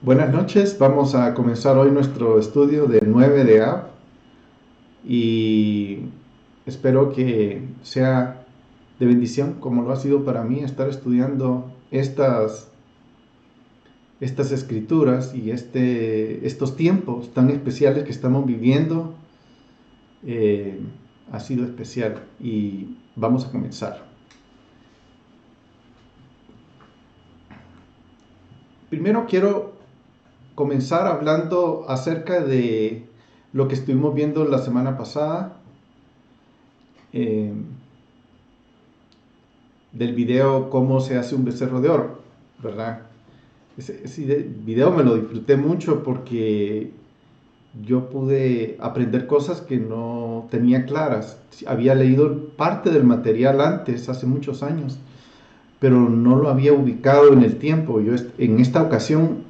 Buenas noches, vamos a comenzar hoy nuestro estudio de 9 de Av y espero que sea de bendición como lo ha sido para mí estar estudiando estas escrituras y estos tiempos tan especiales que estamos viviendo. eh, ha sido especial y vamos a comenzar. Primero quiero comenzar hablando acerca de lo que estuvimos viendo la semana pasada. eh, del video Cómo se hace un becerro de oro, ¿verdad? Ese video me lo disfruté mucho porque yo pude aprender cosas que no tenía claras. Había leído parte del material antes, hace muchos años, pero no lo había ubicado en el tiempo. En esta ocasión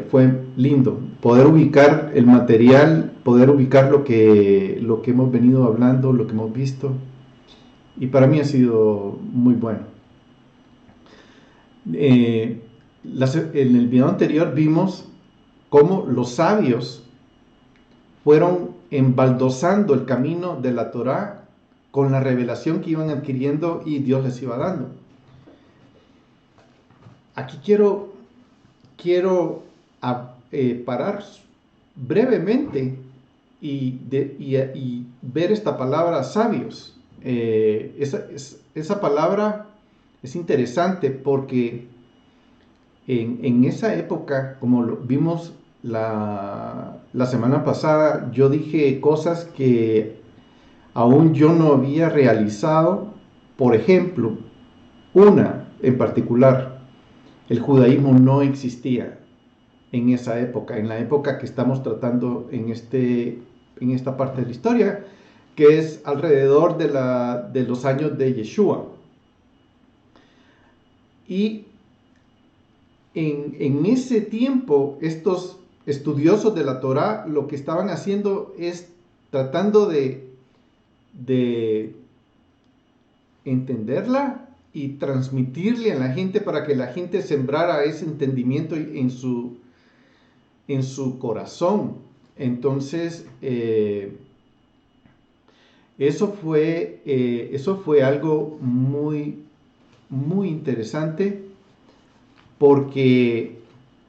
fue lindo poder ubicar el material, poder ubicar lo que hemos venido hablando, lo que hemos visto, y para mí ha sido muy bueno. Eh, en el video anterior vimos cómo los sabios fueron embaldosando el camino de la Torá con la revelación que iban adquiriendo y Dios les iba dando. Aquí quiero parar brevemente y ver esta palabra sabios. Esa palabra es interesante porque en esa época, como lo vimos la semana pasada, yo dije cosas que aún yo no había realizado. Por ejemplo, una en particular, el judaísmo no existía en esa época, en la época que estamos tratando en esta parte de la historia, que es alrededor de los años de Yeshua. Y en ese tiempo, estos estudiosos de la Torá lo que estaban haciendo es tratando de entenderla y transmitirle a la gente para que la gente sembrara ese entendimiento en su corazón. Entonces, eso fue algo muy, muy interesante porque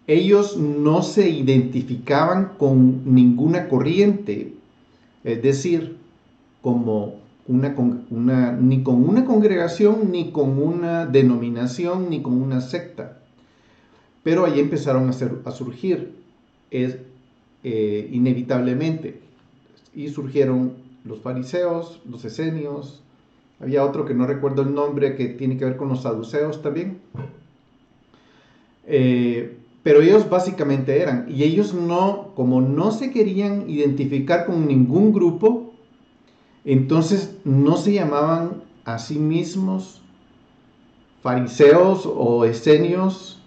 ellos no se identificaban con ninguna corriente, es decir, como ni con una congregación, ni con una denominación, ni con una secta. Pero ahí empezaron a surgir inevitablemente. Y surgieron los fariseos, los esenios, había otro que no recuerdo el nombre que tiene que ver con los saduceos también. Pero ellos básicamente eran, y ellos no, como no se querían identificar con ningún grupo, entonces no se llamaban a sí mismos fariseos o esenios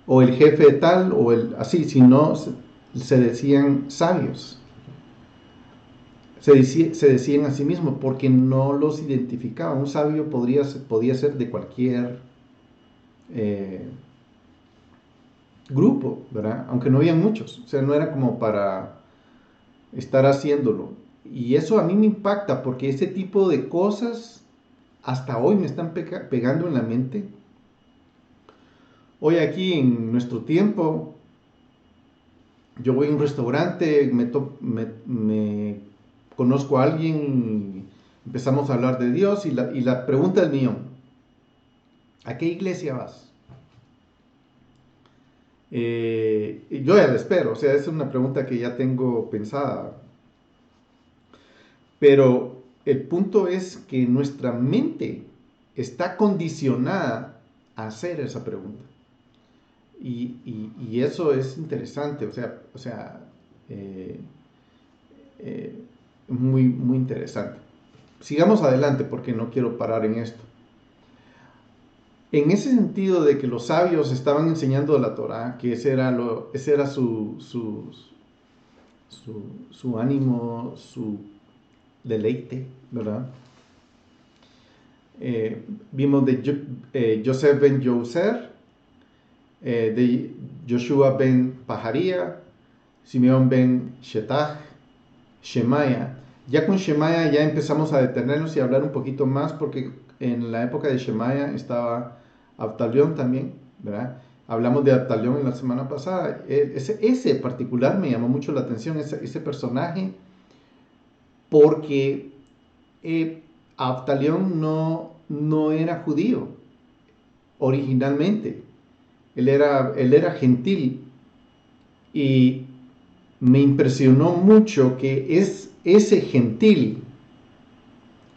o el jefe tal o el así, sino se decían sabios. Se decían a sí mismos porque no los identificaban. Un sabio podía ser de cualquier eh, grupo, ¿verdad? Aunque no había muchos, o sea, no era como para estar haciéndolo. Y eso a mí me impacta porque ese tipo de cosas hasta hoy me están pegando en la mente. Hoy aquí en nuestro tiempo, yo voy a un restaurante, me conozco a alguien, empezamos a hablar de Dios y la pregunta es mío, ¿a qué iglesia vas? Yo ya la espero, o sea, es una pregunta que ya tengo pensada. Pero el punto es que nuestra mente está condicionada a hacer esa pregunta. Y eso es interesante, o sea eh, eh, muy, muy interesante. Sigamos adelante porque no quiero parar en esto. En ese sentido de que los sabios estaban enseñando la Torah, que ese era su ánimo, su deleite, ¿verdad? Vimos de Joseph Ben Joser, de Joshua ben Paharía, Simeón ben Shetach, Shemaya. Ya con Shemaya ya empezamos a detenernos y a hablar un poquito más, porque en la época de Shemaya estaba Abtalión también, ¿verdad? Hablamos de Abtalión en la semana pasada. Ese particular me llamó mucho la atención, ese personaje, porque Abtalión no era judío originalmente. Él era gentil, y me impresionó mucho que ese gentil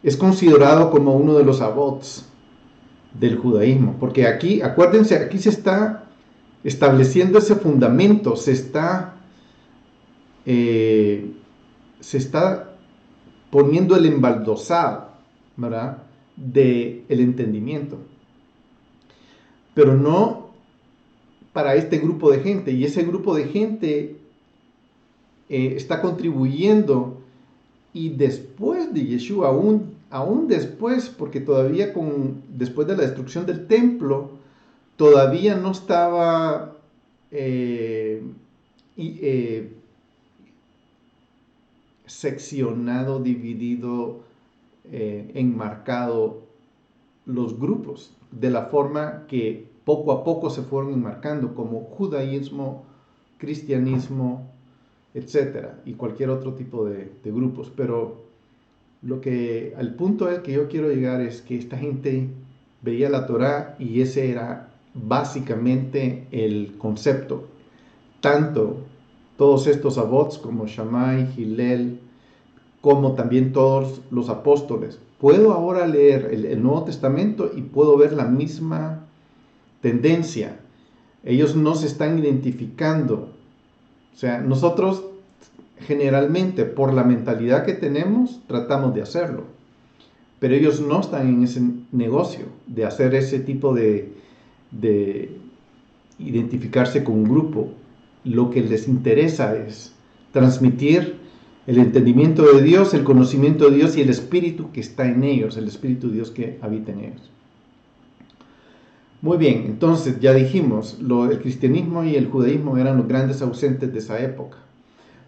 es considerado como uno de los abots del judaísmo, porque aquí, acuérdense, aquí se está estableciendo ese fundamento, se está poniendo el embaldosado, ¿verdad?, del entendimiento, pero no para este grupo de gente, y ese grupo de gente está contribuyendo, y después de Yeshua, aún después, porque todavía después de la destrucción del templo, todavía no estaba seccionado, dividido, enmarcado los grupos, de la forma que poco a poco se fueron enmarcando, como judaísmo, cristianismo, etcétera, y cualquier otro tipo de grupos. Pero al punto al que yo quiero llegar es que esta gente veía la Torá, y ese era básicamente el concepto. Tanto todos estos abots como Shammai, Hillel, como también todos los apóstoles. Puedo ahora leer el Nuevo Testamento y puedo ver la misma tendencia. Ellos no se están identificando. O sea, nosotros generalmente, por la mentalidad que tenemos, tratamos de hacerlo, pero ellos no están en ese negocio de hacer ese tipo de identificarse con un grupo. Lo que les interesa es transmitir el entendimiento de Dios, el conocimiento de Dios y el Espíritu que está en ellos, el Espíritu de Dios que habita en ellos. Muy bien, entonces ya dijimos, el cristianismo y el judaísmo eran los grandes ausentes de esa época.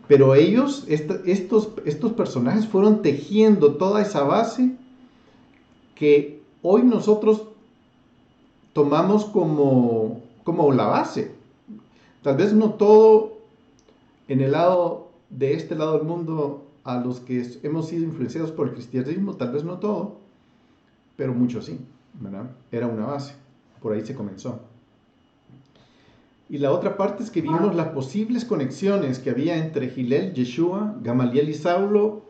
Pero ellos, estos personajes, fueron tejiendo toda esa base que hoy nosotros tomamos como la base. Tal vez no todo en el lado de este lado del mundo, a los que hemos sido influenciados por el cristianismo, tal vez no todo, pero mucho sí, ¿verdad? Era una base, por ahí se comenzó. Y la otra parte es que vimos las posibles conexiones que había entre Hillel, Yeshua, Gamaliel y Saulo,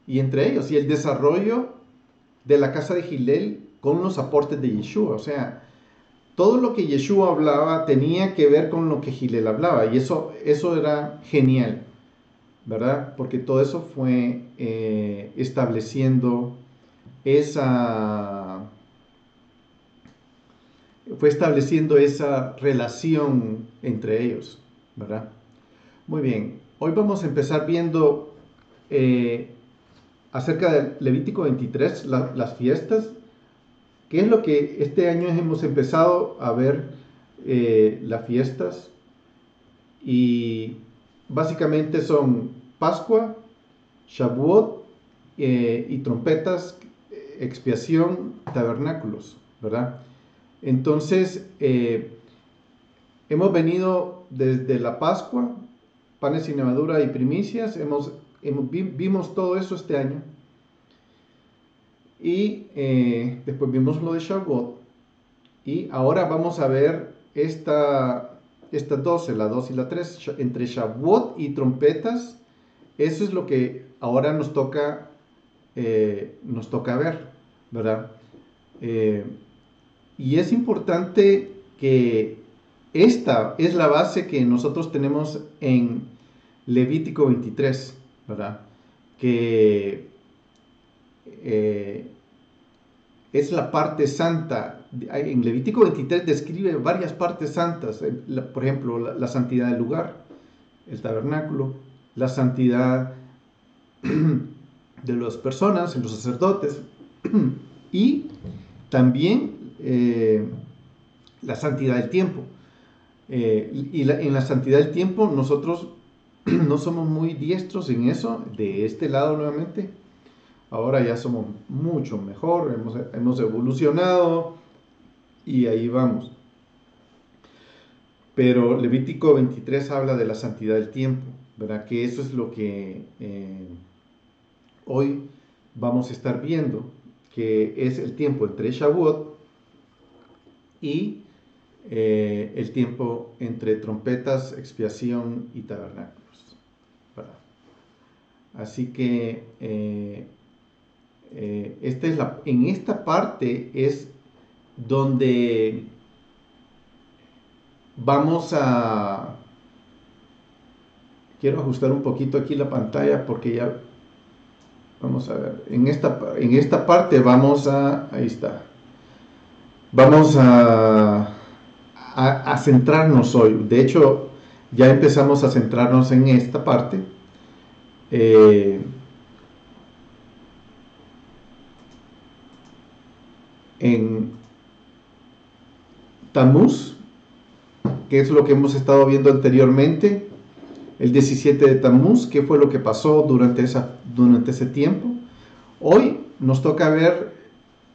y entre ellos, y el desarrollo de la casa de Hillel con los aportes de Yeshua. O sea, todo lo que Yeshua hablaba tenía que ver con lo que Hillel hablaba, y eso era genial, ¿verdad? Porque todo eso fue estableciendo esa relación entre ellos, ¿verdad? Muy bien, hoy vamos a empezar viendo acerca del Levítico 23, las fiestas, que es lo que este año hemos empezado a ver, las fiestas, y básicamente son Pascua, Shavuot, y trompetas, expiación, tabernáculos, ¿verdad? Entonces, hemos venido desde la Pascua, panes sin levadura y primicias, vimos todo eso este año, y después vimos lo de Shavuot, y ahora vamos a ver estas 12, la 2 y la 3, entre Shavuot y trompetas. Eso es lo que ahora nos toca ver, ¿verdad? Y es importante que esta es la base que nosotros tenemos en Levítico 23, ¿verdad? Que es la parte santa. En Levítico 23 describe varias partes santas, por ejemplo, la santidad del lugar, el tabernáculo, la santidad de las personas, los sacerdotes, y también la santidad del tiempo. En la santidad del tiempo nosotros no somos muy diestros en eso, de este lado nuevamente. Ahora ya somos mucho mejor, hemos evolucionado y ahí vamos. Pero Levítico 23 habla de la santidad del tiempo, ¿verdad? Que eso es lo que hoy vamos a estar viendo, que es el tiempo entre Shavuot y el tiempo entre trompetas, expiación y tabernáculos, ¿verdad? Así que en esta parte es donde vamos a... Quiero ajustar un poquito aquí la pantalla porque ya... Vamos a ver. En esta parte vamos a... Ahí está. Vamos a centrarnos hoy. De hecho, ya empezamos a centrarnos en esta parte. En Tammuz, que es lo que hemos estado viendo anteriormente, el 17 de Tammuz, qué fue lo que pasó durante ese tiempo. Hoy nos toca ver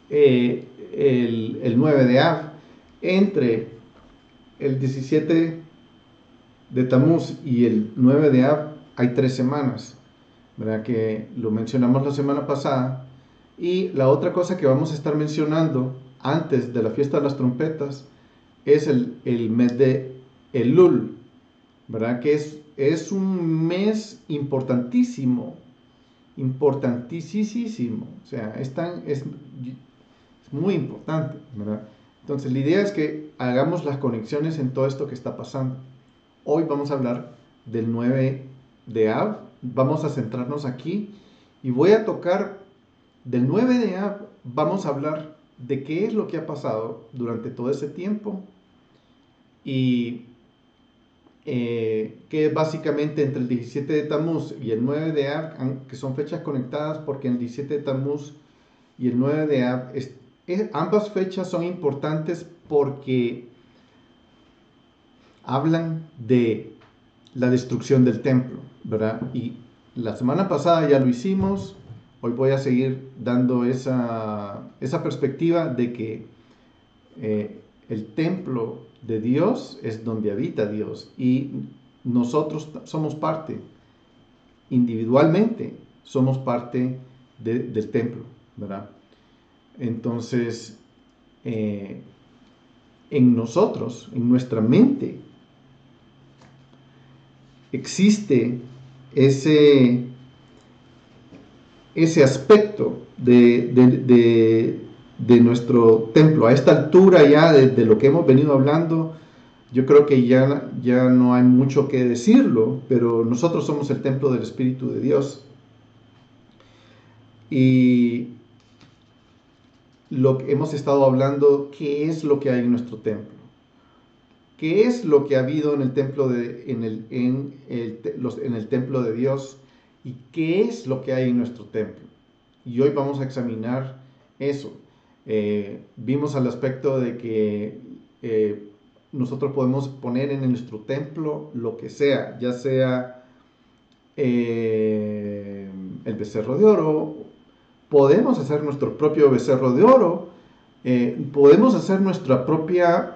el 9 de Av. Entre el 17 de Tammuz y el 9 de Av hay 3 semanas, ¿verdad? Que lo mencionamos la semana pasada. Y la otra cosa que vamos a estar mencionando antes de la fiesta de las trompetas es el mes de Elul, ¿verdad? Que es un mes importantísimo, importantísimo, o sea, es muy importante, ¿verdad? Entonces la idea es que hagamos las conexiones en todo esto que está pasando. Hoy vamos a hablar del 9 de Av, vamos a centrarnos aquí y voy a tocar del 9 de Av, vamos a hablar de qué es lo que ha pasado durante todo ese tiempo y que básicamente entre el 17 de Tammuz y el 9 de Av, que son fechas conectadas porque el 17 de Tammuz y el 9 de Av, ambas fechas son importantes porque hablan de la destrucción del templo, ¿verdad? Y la semana pasada ya lo hicimos, hoy voy a seguir dando esa perspectiva de que el templo de Dios es donde habita Dios y nosotros somos parte, individualmente somos parte del templo, ¿verdad? Entonces, en nosotros, en nuestra mente, existe ese aspecto de nuestro templo. A esta altura ya de lo que hemos venido hablando, yo creo que ya no hay mucho que decirlo, pero nosotros somos el templo del Espíritu de Dios. Y lo que hemos estado hablando, ¿qué es lo que hay en nuestro templo? ¿Qué es lo que ha habido en el templo en el templo de Dios? ¿Y qué es lo que hay en nuestro templo? Y hoy vamos a examinar eso. Vimos al aspecto de que nosotros podemos poner en nuestro templo lo que sea, ya sea el becerro de oro, podemos hacer nuestro propio becerro de oro, podemos hacer nuestra propia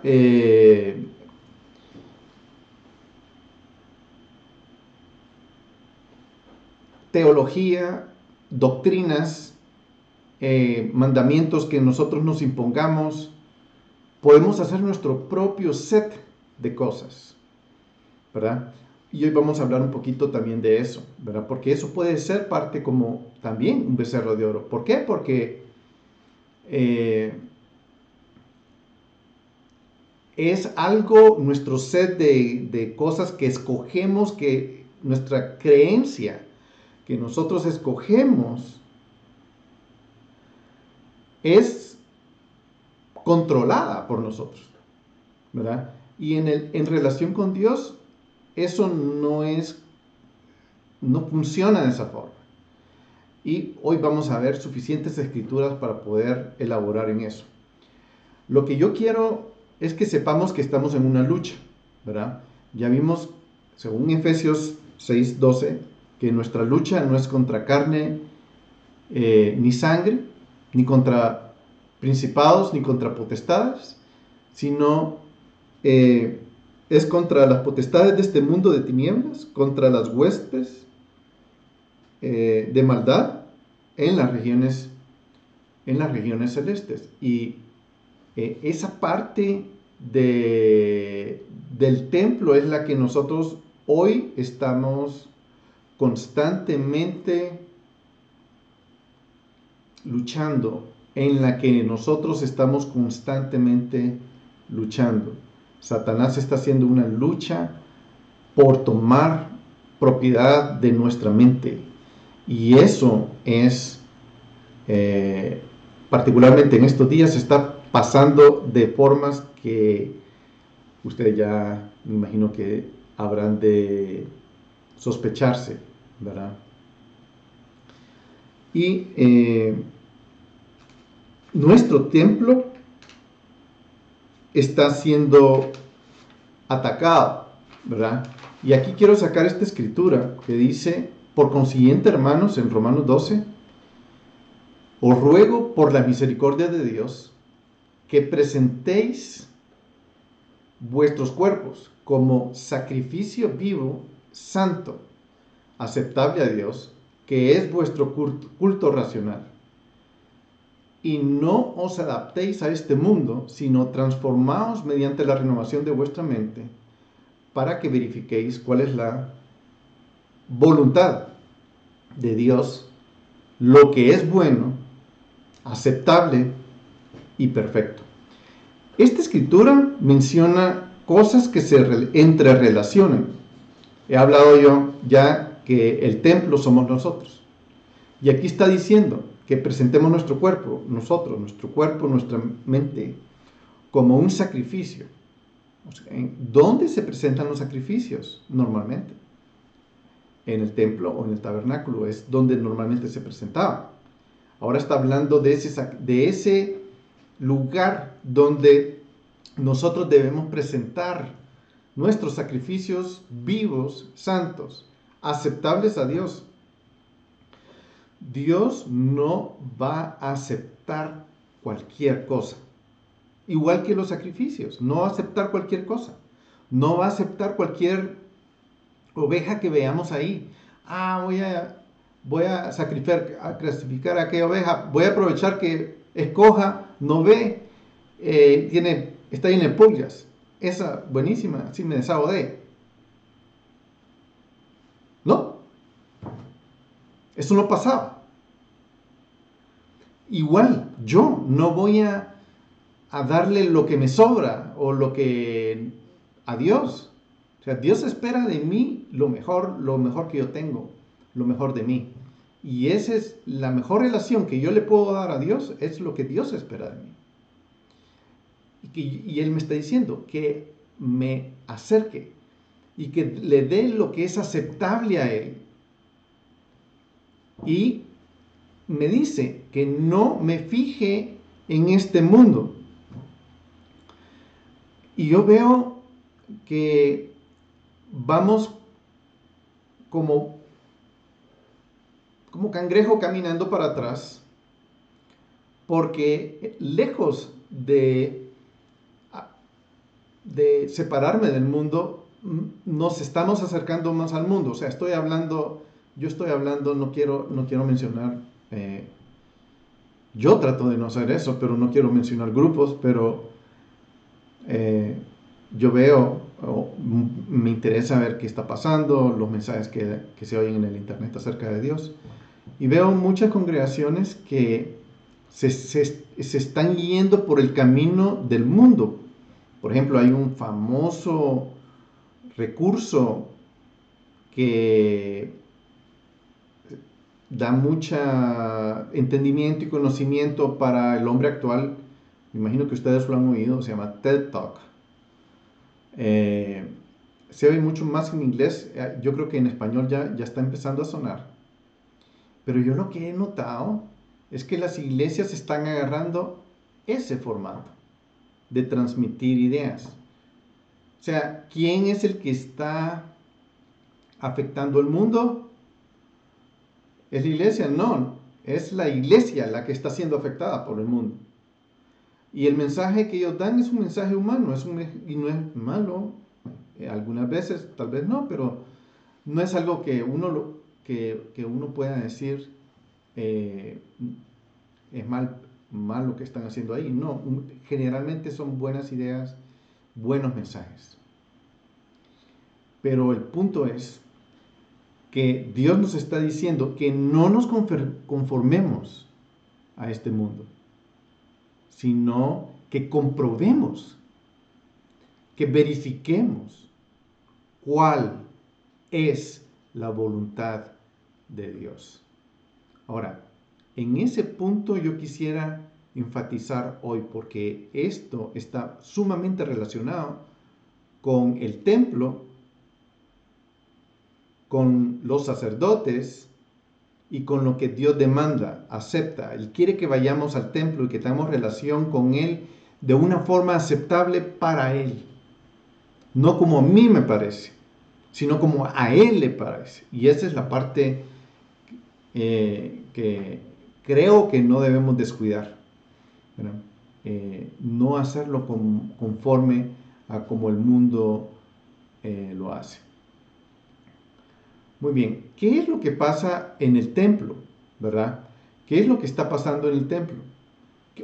teología, doctrinas, mandamientos que nosotros nos impongamos. Podemos hacer nuestro propio set de cosas, ¿verdad? Y hoy vamos a hablar un poquito también de eso, ¿verdad? Porque eso puede ser parte como también un becerro de oro. ¿Por qué? Porque es algo, nuestro set de cosas que escogemos, que nuestra creencia que nosotros escogemos es controlada por nosotros, ¿verdad? Y en relación con Dios, eso no funciona de esa forma. Y hoy vamos a ver suficientes escrituras para poder elaborar en eso. Lo que yo quiero es que sepamos que estamos en una lucha, ¿verdad? Ya vimos, según Efesios 6:12, que nuestra lucha no es contra carne ni sangre, ni contra principados, ni contra potestades, sino es contra las potestades de este mundo de tinieblas, contra las huestes de maldad en en las regiones celestes. Y esa parte del templo es la que nosotros hoy estamos constantemente luchando, en la que nosotros estamos constantemente luchando. Satanás está haciendo una lucha por tomar propiedad de nuestra mente. Y eso es, particularmente en estos días, está pasando de formas que ustedes ya me imagino que habrán de sospecharse, ¿verdad? Y nuestro templo está siendo atacado, ¿verdad? Y aquí quiero sacar esta escritura que dice, por consiguiente, hermanos, en Romanos 12, os ruego por la misericordia de Dios que presentéis vuestros cuerpos como sacrificio vivo, santo, aceptable a Dios, que es vuestro culto racional. Y no os adaptéis a este mundo, sino transformaos mediante la renovación de vuestra mente, para que verifiquéis cuál es la voluntad de Dios, lo que es bueno, aceptable y perfecto. Esta escritura menciona cosas que se entrerelacionan. He hablado yo ya que el templo somos nosotros. Y aquí está diciendo que presentemos nuestro cuerpo, nuestro cuerpo, nuestra mente, como un sacrificio. ¿Dónde se presentan los sacrificios normalmente? En el templo o en el tabernáculo, es donde normalmente se presentaba. Ahora está hablando de ese lugar donde nosotros debemos presentar nuestros sacrificios vivos, santos, aceptables a Dios. Dios no va a aceptar cualquier cosa. Igual que los sacrificios, no va a aceptar cualquier cosa. No va a aceptar cualquier oveja que veamos ahí. Voy a clasificar a qué oveja. Voy a aprovechar que escoja, no ve, está llena de pulgas. Esa, buenísima, sí me deshago de. No, eso no pasaba. Igual, yo no voy a darle lo que me sobra o lo que a Dios. O sea, Dios espera de mí lo mejor que yo tengo, lo mejor de mí. Y esa es la mejor relación que yo le puedo dar a Dios, es lo que Dios espera de mí. Y Él me está diciendo que me acerque y que le dé lo que es aceptable a Él. Y me dice que no me fije en este mundo. Y yo veo que vamos como cangrejo caminando para atrás, porque lejos de separarme del mundo, nos estamos acercando más al mundo. O sea, yo estoy hablando, no quiero mencionar, yo trato de no hacer eso, pero no quiero mencionar grupos, pero yo veo, me interesa ver qué está pasando, los mensajes que se oyen en el internet acerca de Dios. Y veo muchas congregaciones que se están yendo por el camino del mundo. Por ejemplo, hay un famoso recurso que da mucho entendimiento y conocimiento para el hombre actual. Me imagino que ustedes lo han oído, se llama TED Talk. Se oye mucho más en inglés, yo creo que en español ya está empezando a sonar. Pero yo lo que he notado es que las iglesias están agarrando ese formato de transmitir ideas. O sea, ¿quién es el que está afectando el mundo? ¿Es la iglesia? No, es la iglesia la que está siendo afectada por el mundo. Y el mensaje que ellos dan es un mensaje humano, y no es malo. Algunas veces, tal vez no, pero no es algo que que uno pueda decir eh, es mal lo que están haciendo ahí. No, generalmente son buenas ideas, buenos mensajes. Pero el punto es que Dios nos está diciendo que no nos conformemos a este mundo, sino que comprobemos, que verifiquemos cuál es la voluntad de Dios. Ahora, en ese punto yo quisiera enfatizar hoy, porque esto está sumamente relacionado con el templo, con los sacerdotes y con lo que Dios demanda, acepta. Él quiere que vayamos al templo y que tengamos relación con Él de una forma aceptable para Él. No como a mí me parece, sino como a Él le parece. Y esa es la parte que creo que no debemos descuidar. No hacerlo conforme a como el mundo lo hace. Muy bien, ¿qué es lo que pasa en el templo? ¿Verdad? ¿Qué es lo que está pasando en el templo?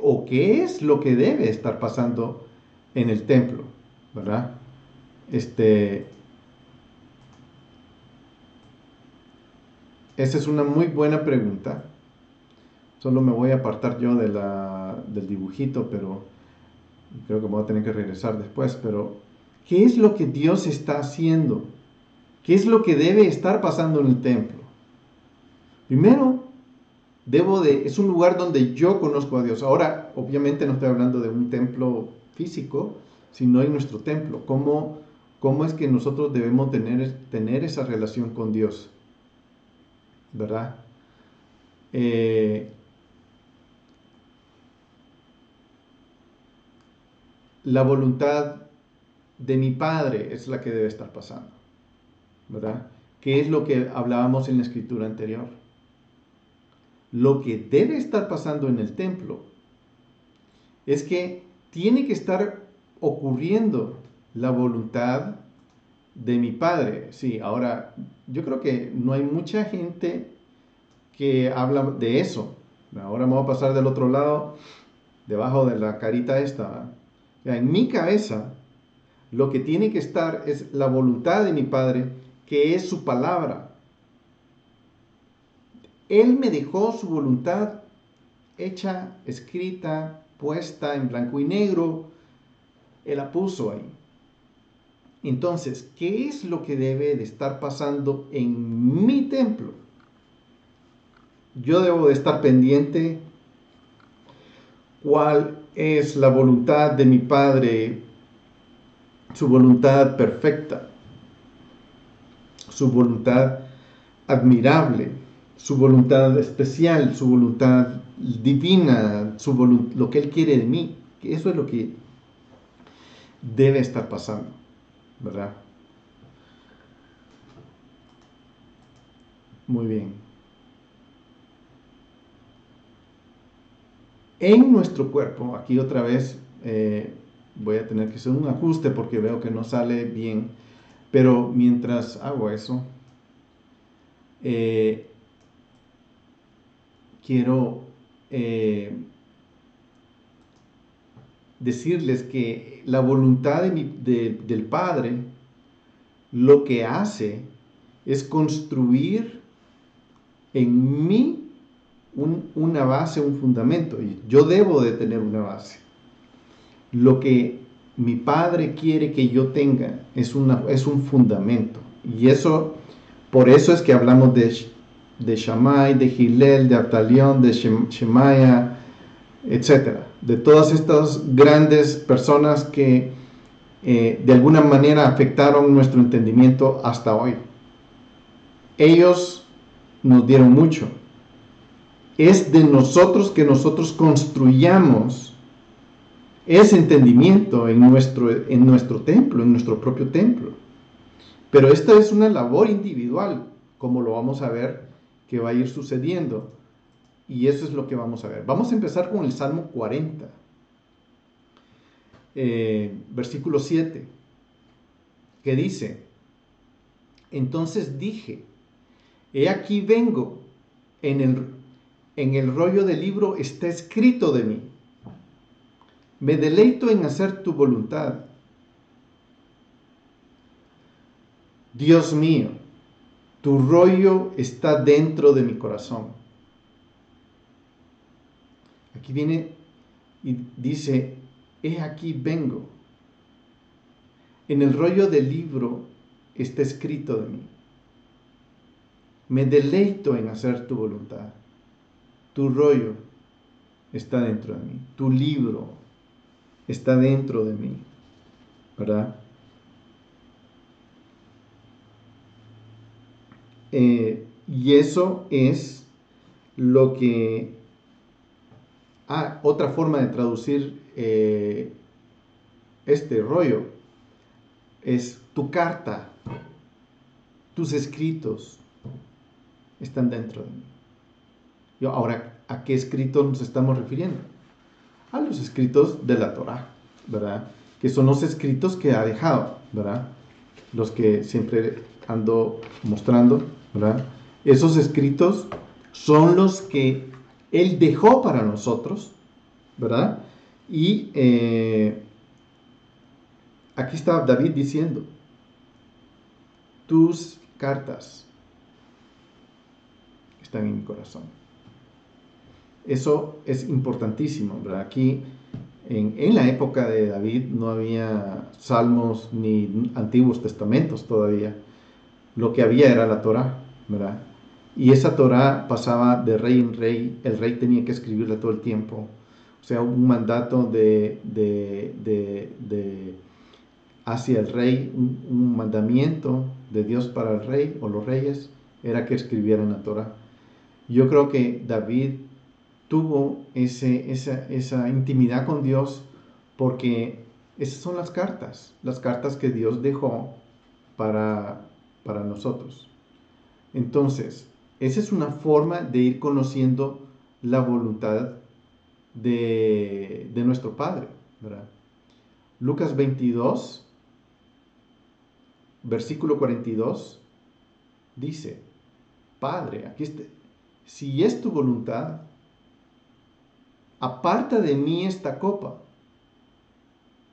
¿O qué es lo que debe estar pasando en el templo? ¿Verdad? Esa es una muy buena pregunta. Solo me voy a apartar yo del dibujito, pero creo que voy a tener que regresar después. Pero, ¿qué es lo que Dios está haciendo? ¿Qué es lo que debe estar pasando en el templo? Primero, es un lugar donde yo conozco a Dios. Ahora, obviamente no estoy hablando de un templo físico, sino en nuestro templo. ¿Cómo es que nosotros debemos tener esa relación con Dios? ¿Verdad? La voluntad de mi Padre es la que debe estar pasando, ¿verdad? ¿Qué es lo que hablábamos en la escritura anterior? Lo que debe estar pasando en el templo es que tiene que estar ocurriendo la voluntad de mi Padre. Sí, ahora, yo creo que no hay mucha gente que habla de eso. Ahora me voy a pasar del otro lado, debajo de la carita esta. En mi cabeza, lo que tiene que estar es la voluntad de mi Padre, que es su palabra. Él me dejó su voluntad hecha, escrita, puesta en blanco y negro. Él la puso ahí. Entonces, ¿qué es lo que debe de estar pasando en mi templo? Yo debo de estar pendiente cuál es la voluntad de mi Padre, su voluntad perfecta, su voluntad admirable, su voluntad especial, su voluntad divina, lo que Él quiere de mí. Eso es lo que debe estar pasando, ¿verdad? Muy bien. En nuestro cuerpo, aquí otra vez voy a tener que hacer un ajuste porque veo que no sale bien, pero mientras hago eso, quiero decirles que la voluntad del Padre lo que hace es construir en mí una base, un fundamento. Y yo debo de tener una base. Lo que mi Padre quiere que yo tenga es un fundamento. Y por eso es que hablamos de Shammai, de Hillel, de Abtalión, de Shemaya, etcétera, de todas estas grandes personas que de alguna manera afectaron nuestro entendimiento hasta hoy. Ellos nos dieron mucho. Es de nosotros que nosotros construyamos ese entendimiento en nuestro templo, en nuestro propio templo. Pero esta es una labor individual, como lo vamos a ver que va a ir sucediendo. Y eso es lo que vamos a ver. Vamos a empezar con el Salmo 40, versículo 7, que dice: entonces dije, he aquí vengo, en el rollo del libro está escrito de mí. Me deleito en hacer tu voluntad. Dios mío, tu rollo está dentro de mi corazón. Aquí viene y dice, he aquí vengo. En el rollo del libro está escrito de mí. Me deleito en hacer tu voluntad. Tu rollo está dentro de mí. Tu libro está dentro de mí. ¿Verdad? Y eso es lo que... otra forma de traducir este rollo es tu carta, tus escritos están dentro de mí. Ahora, ¿a qué escritos nos estamos refiriendo? A los escritos de la Torá, ¿verdad? Que son los escritos que ha dejado, ¿verdad? Los que siempre ando mostrando, ¿verdad? Esos escritos son los que Él dejó para nosotros, ¿verdad? Y aquí está David diciendo, tus cartas están en mi corazón. Eso es importantísimo, ¿verdad? Aquí, en la época de David, no había salmos ni antiguos testamentos todavía. Lo que había era la Torá, ¿verdad? Y esa Torá pasaba de rey en rey, el rey tenía que escribirla todo el tiempo. O sea, un mandato hacia el rey, un mandamiento de Dios para el rey o los reyes, era que escribieran la Torá. Yo creo que David tuvo esa intimidad con Dios porque esas son las cartas que Dios dejó para nosotros. Entonces, esa es una forma de ir conociendo la voluntad de nuestro Padre, ¿verdad? Lucas 22, versículo 42, dice, Padre, aquí está, si es tu voluntad, aparta de mí esta copa,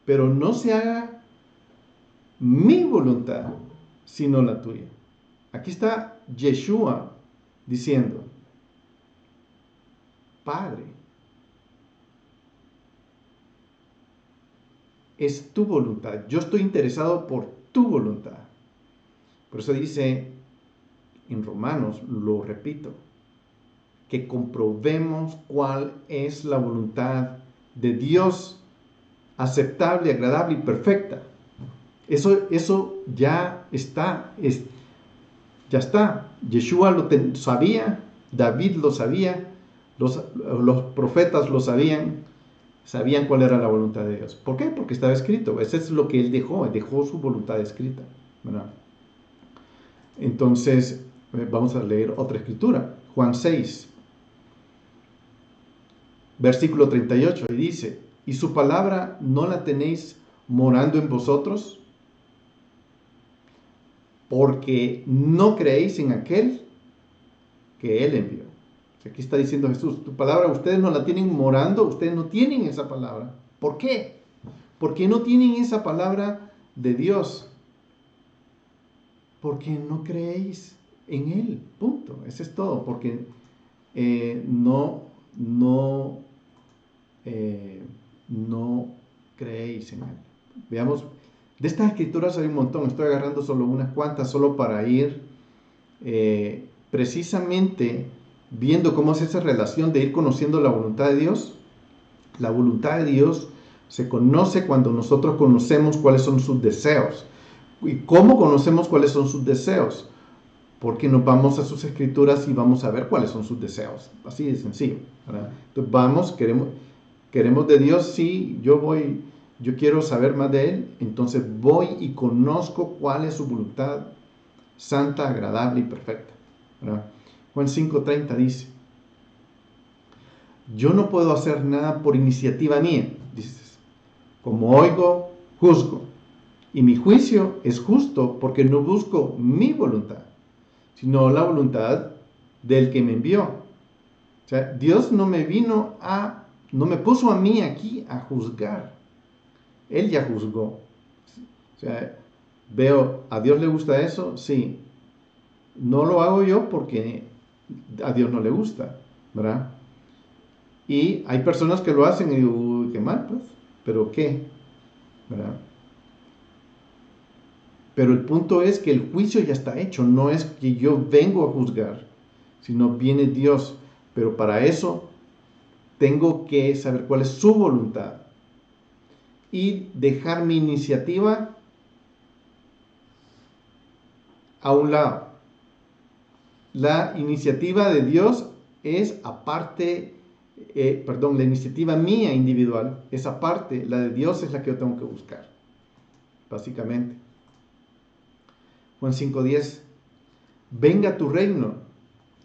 pero no se haga mi voluntad, sino la tuya. Aquí está Yeshua diciendo, Padre, es tu voluntad. Yo estoy interesado por tu voluntad. Por eso dice en Romanos, lo repito, que comprobemos cuál es la voluntad de Dios, aceptable, agradable y perfecta. Eso ya está. Ya está. Yeshua lo sabía, David lo sabía, los profetas lo sabían cuál era la voluntad de Dios. ¿Por qué? Porque estaba escrito. Eso es lo que él dejó su voluntad escrita, ¿verdad? Entonces, vamos a leer otra escritura, Juan 6, versículo 38, y dice, ¿y su palabra no la tenéis morando en vosotros? Porque no creéis en aquel que Él envió. Aquí está diciendo Jesús, tu palabra ustedes no la tienen morando, ustedes no tienen esa palabra. ¿Por qué? Porque no tienen esa palabra de Dios. Porque no creéis en Él, punto. Eso es todo, porque no creéis en Él. Veamos, de estas escrituras hay un montón, estoy agarrando solo unas cuantas, solo para ir precisamente viendo cómo es esa relación de ir conociendo la voluntad de Dios. La voluntad de Dios se conoce cuando nosotros conocemos cuáles son sus deseos. ¿Y cómo conocemos cuáles son sus deseos? Porque nos vamos a sus escrituras y vamos a ver cuáles son sus deseos. Así de sencillo, ¿verdad? Entonces queremos de Dios, sí, yo quiero saber más de Él, entonces voy y conozco cuál es su voluntad santa, agradable y perfecta, ¿verdad? Juan 5:30 dice, yo no puedo hacer nada por iniciativa mía, dices, como oigo, juzgo, y mi juicio es justo porque no busco mi voluntad, sino la voluntad del que me envió. O sea, Dios no me puso a mí aquí a juzgar. Él ya juzgó. O sea, veo, ¿a Dios le gusta eso? Sí. No lo hago yo porque a Dios no le gusta, ¿verdad? Y hay personas que lo hacen y digo, uy, qué mal, pues, pero ¿qué? ¿Verdad? Pero el punto es que el juicio ya está hecho, no es que yo vengo a juzgar, sino viene Dios. Pero para eso tengo que saber cuál es su voluntad y dejar mi iniciativa a un lado. La iniciativa de Dios es aparte, la iniciativa mía individual es aparte, la de Dios es la que yo tengo que buscar, básicamente. Juan 5:10, venga tu reino,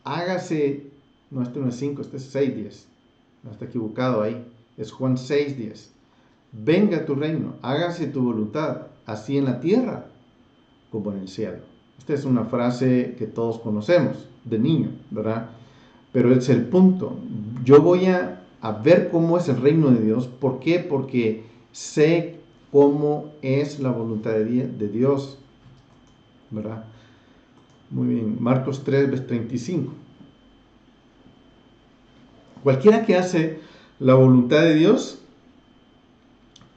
hágase, no, este no es 5, este es 6:10, no está equivocado ahí, es Juan 6:10, venga tu reino, hágase tu voluntad, así en la tierra como en el cielo. Esta es una frase que todos conocemos de niño, ¿verdad? Pero es el punto. Yo voy a ver cómo es el reino de Dios. ¿Por qué? Porque sé cómo es la voluntad de Dios, ¿verdad? Muy bien. Marcos 3:35. Cualquiera que hace la voluntad de Dios,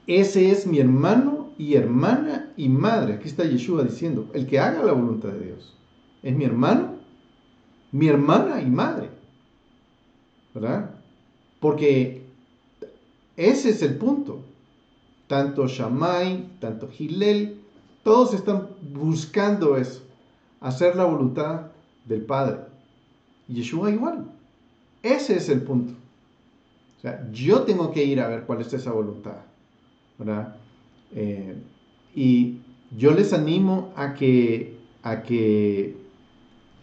ese es mi hermano y hermana y madre. Aquí está Yeshua diciendo, el que haga la voluntad de Dios es mi hermano, mi hermana y madre, ¿verdad? Porque ese es el punto. Tanto Shammai, tanto Hillel, todos están buscando eso, hacer la voluntad del Padre. Yeshua igual. Ese es el punto. O sea, yo tengo que ir a ver cuál es esa voluntad, ¿verdad? Y yo les animo a que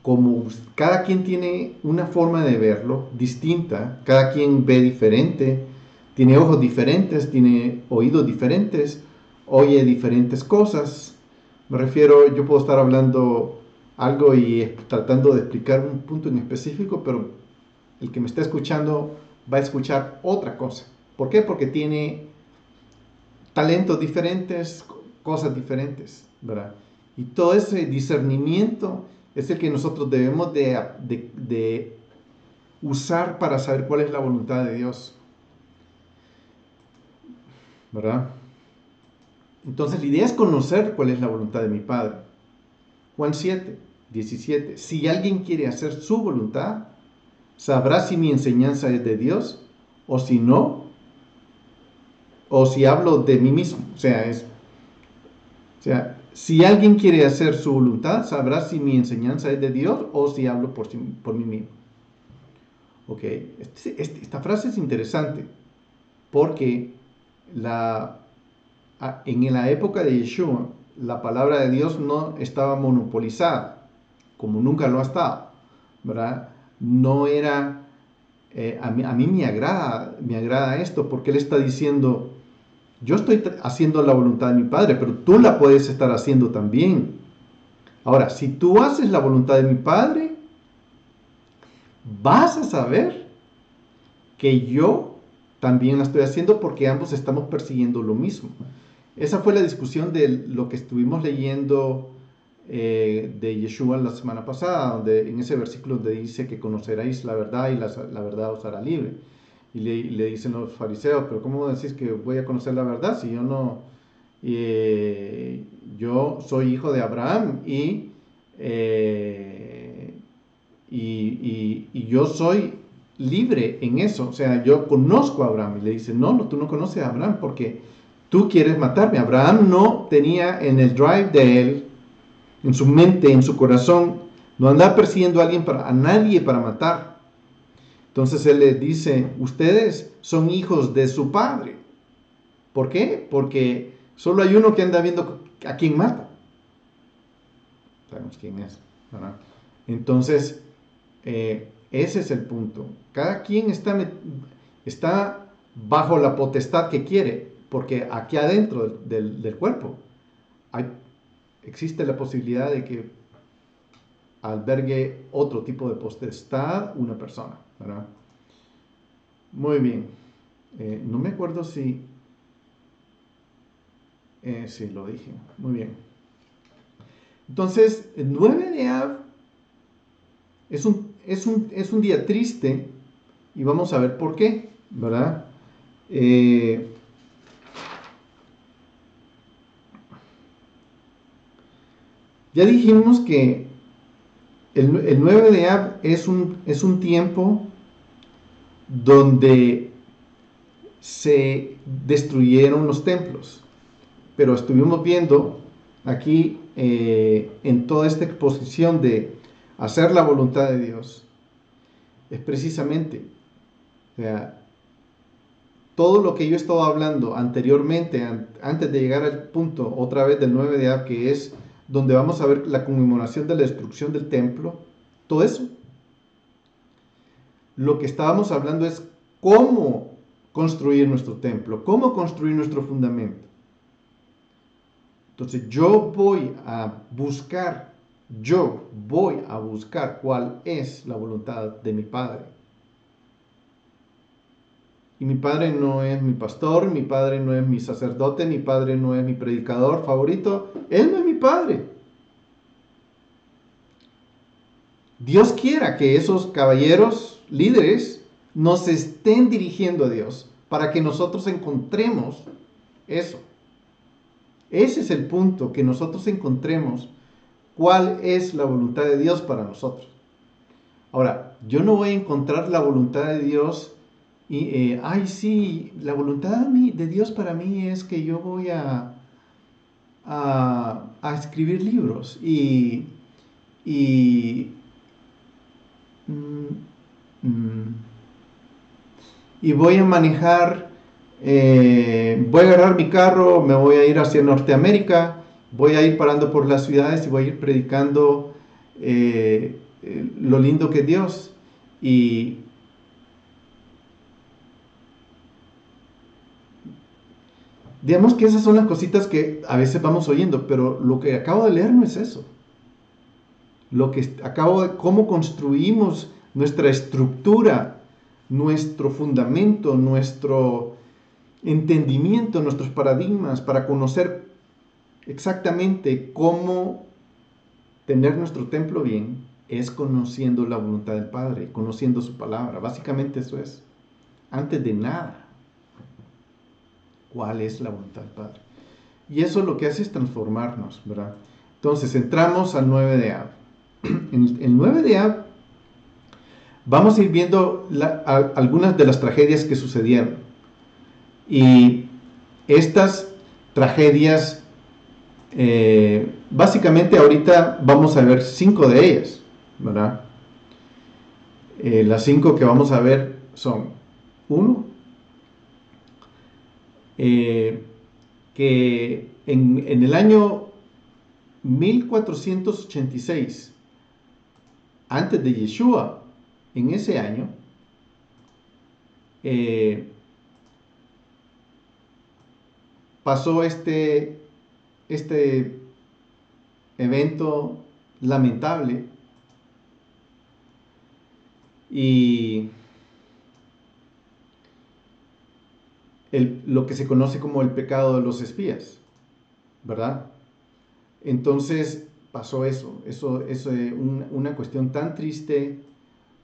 como cada quien tiene una forma de verlo distinta, cada quien ve diferente, tiene ojos diferentes, tiene oídos diferentes, oye diferentes cosas. Me refiero, yo puedo estar hablando algo y tratando de explicar un punto en específico, pero el que me está escuchando va a escuchar otra cosa. ¿Por qué? Porque tiene talentos diferentes, cosas diferentes, ¿verdad? Y todo ese discernimiento es el que nosotros debemos de usar para saber cuál es la voluntad de Dios, ¿verdad? Entonces la idea es conocer cuál es la voluntad de mi Padre. Juan 7:17. Si alguien quiere hacer su voluntad, sabrá si mi enseñanza es de Dios o si no, o si hablo de mí mismo. O sea, si alguien quiere hacer su voluntad, sabrá si mi enseñanza es de Dios o si hablo por mí mismo. Ok, esta frase es interesante porque en la época de Yeshua, la palabra de Dios no estaba monopolizada, como nunca lo ha estado, ¿verdad? No era, a mí me agrada esto, porque Él está diciendo, yo estoy haciendo la voluntad de mi Padre, pero tú la puedes estar haciendo también. Ahora, si tú haces la voluntad de mi Padre, vas a saber que yo también la estoy haciendo porque ambos estamos persiguiendo lo mismo. Esa fue la discusión de lo que estuvimos leyendo de Yeshua la semana pasada, donde en ese versículo donde dice que conoceréis la verdad y la verdad os hará libre. Y le dicen los fariseos, pero ¿cómo decís que voy a conocer la verdad si yo no, yo soy hijo de Abraham y yo soy libre en eso? O sea, yo conozco a Abraham. Y le dice, no, tú no conoces a Abraham porque tú quieres matarme. Abraham no tenía en el drive de él, en su mente, en su corazón, no andaba persiguiendo a nadie para matar. Entonces él les dice, ustedes son hijos de su padre. ¿Por qué? Porque solo hay uno que anda viendo a quién mata. Sabemos quién es, ¿verdad? Entonces, ese es el punto. Cada quien está bajo la potestad que quiere, porque aquí adentro del cuerpo hay, existe la posibilidad de que albergue otro tipo de potestad una persona, ¿verdad? Muy bien. No me acuerdo si... sí, lo dije. Muy bien. Entonces, el 9 de Av es un día triste y vamos a ver por qué, ¿verdad? Ya dijimos que el 9 de Av es un tiempo donde se destruyeron los templos, pero estuvimos viendo aquí en toda esta exposición de hacer la voluntad de Dios, es precisamente, o sea, todo lo que yo estaba hablando anteriormente, antes de llegar al punto otra vez del 9 de Av, que es donde vamos a ver la conmemoración de la destrucción del templo, todo eso, lo que estábamos hablando es cómo construir nuestro templo, cómo construir nuestro fundamento. Entonces yo voy a buscar cuál es la voluntad de mi Padre. Y mi padre no es mi pastor, mi padre no es mi sacerdote, mi padre no es mi predicador favorito. Él no es mi padre. Dios quiera que esos caballeros líderes nos estén dirigiendo a Dios para que nosotros encontremos eso. Ese es el punto, que nosotros encontremos cuál es la voluntad de Dios para nosotros. Ahora, yo no voy a encontrar la voluntad de Dios y, sí, la voluntad de Dios para mí es que yo voy a escribir libros y, mm, mm, y voy a manejar, voy a agarrar mi carro, me voy a ir hacia Norteamérica, voy a ir parando por las ciudades y voy a ir predicando lo lindo que es Dios. Y digamos que esas son las cositas que a veces vamos oyendo, pero lo que acabo de leer no es eso. Lo que acabo de, cómo construimos nuestra estructura, nuestro fundamento, nuestro entendimiento, nuestros paradigmas para conocer exactamente cómo tener nuestro templo bien, es conociendo la voluntad del Padre, conociendo su palabra. Básicamente eso es. Antes de nada, ¿cuál es la voluntad del Padre? Y eso lo que hace es transformarnos, ¿verdad? Entonces, entramos al 9 de Av. En el 9 de Av vamos a ir viendo algunas de las tragedias que sucedieron. Y estas tragedias, básicamente ahorita vamos a ver 5 de ellas, ¿verdad? Las 5 que vamos a ver son: 1, que en el año 1486, antes de Yeshua, en ese año, pasó este evento lamentable y lo que se conoce como el pecado de los espías, ¿verdad? Entonces pasó eso es una cuestión tan triste,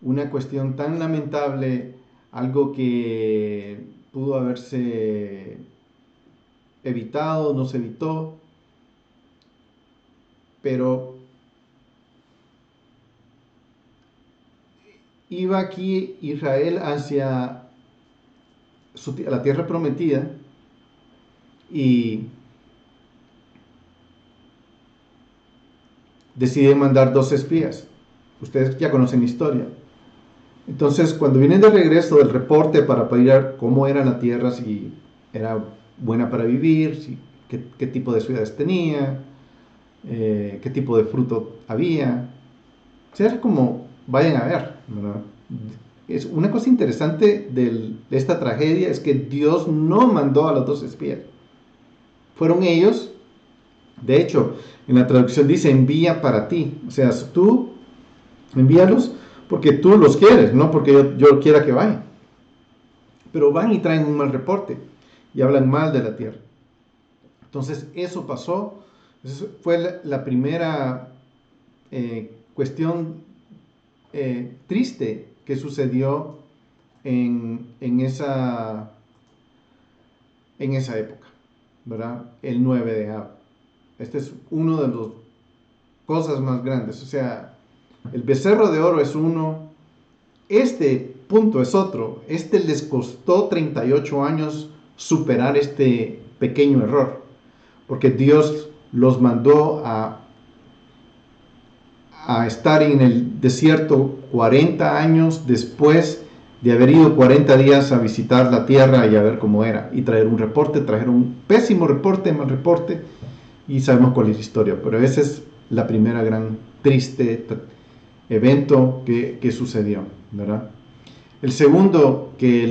una cuestión tan lamentable, algo que pudo haberse evitado, no se evitó, pero iba aquí Israel hacia la tierra prometida y deciden mandar 2 espías. Ustedes ya conocen la historia. Entonces, cuando vienen de regreso del reporte para ver cómo era la tierra, si era buena para vivir, qué tipo de ciudades tenía, qué tipo de fruto había, o sea, era como, vayan a ver, ¿verdad? Es una cosa interesante de esta tragedia es que Dios no mandó a los dos espías. Fueron ellos. De hecho, en la traducción dice envía para ti. O sea, tú envíalos porque tú los quieres, no porque yo quiera que vayan. Pero van y traen un mal reporte y hablan mal de la tierra. Entonces, eso pasó. Eso fue la primera cuestión triste que sucedió en esa época, ¿verdad? El 9 de Ab. Este es uno de las cosas más grandes. O sea, el becerro de oro es uno, este punto es otro. Este les costó 38 años superar este pequeño error, porque Dios los mandó a estar en el desierto 40 años después de haber ido 40 días a visitar la tierra y a ver cómo era, y traer un reporte, trajeron un pésimo reporte, mal reporte, y sabemos cuál es la historia, pero esa es la primera gran triste evento que sucedió, ¿verdad? El segundo, que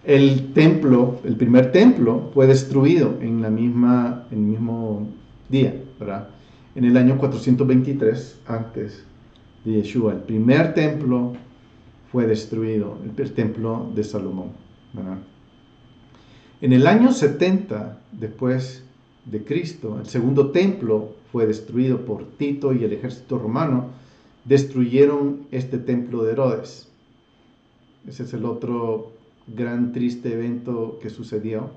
el templo, el primer templo, fue destruido en el mismo día, ¿verdad? En el año 423 antes de Yeshua. El primer templo fue destruido, el templo de Salomón, ¿verdad? En el año 70 después de Cristo, el segundo templo fue destruido por Tito y el ejército romano. Destruyeron este templo de Herodes. Ese es el otro gran triste evento que sucedió.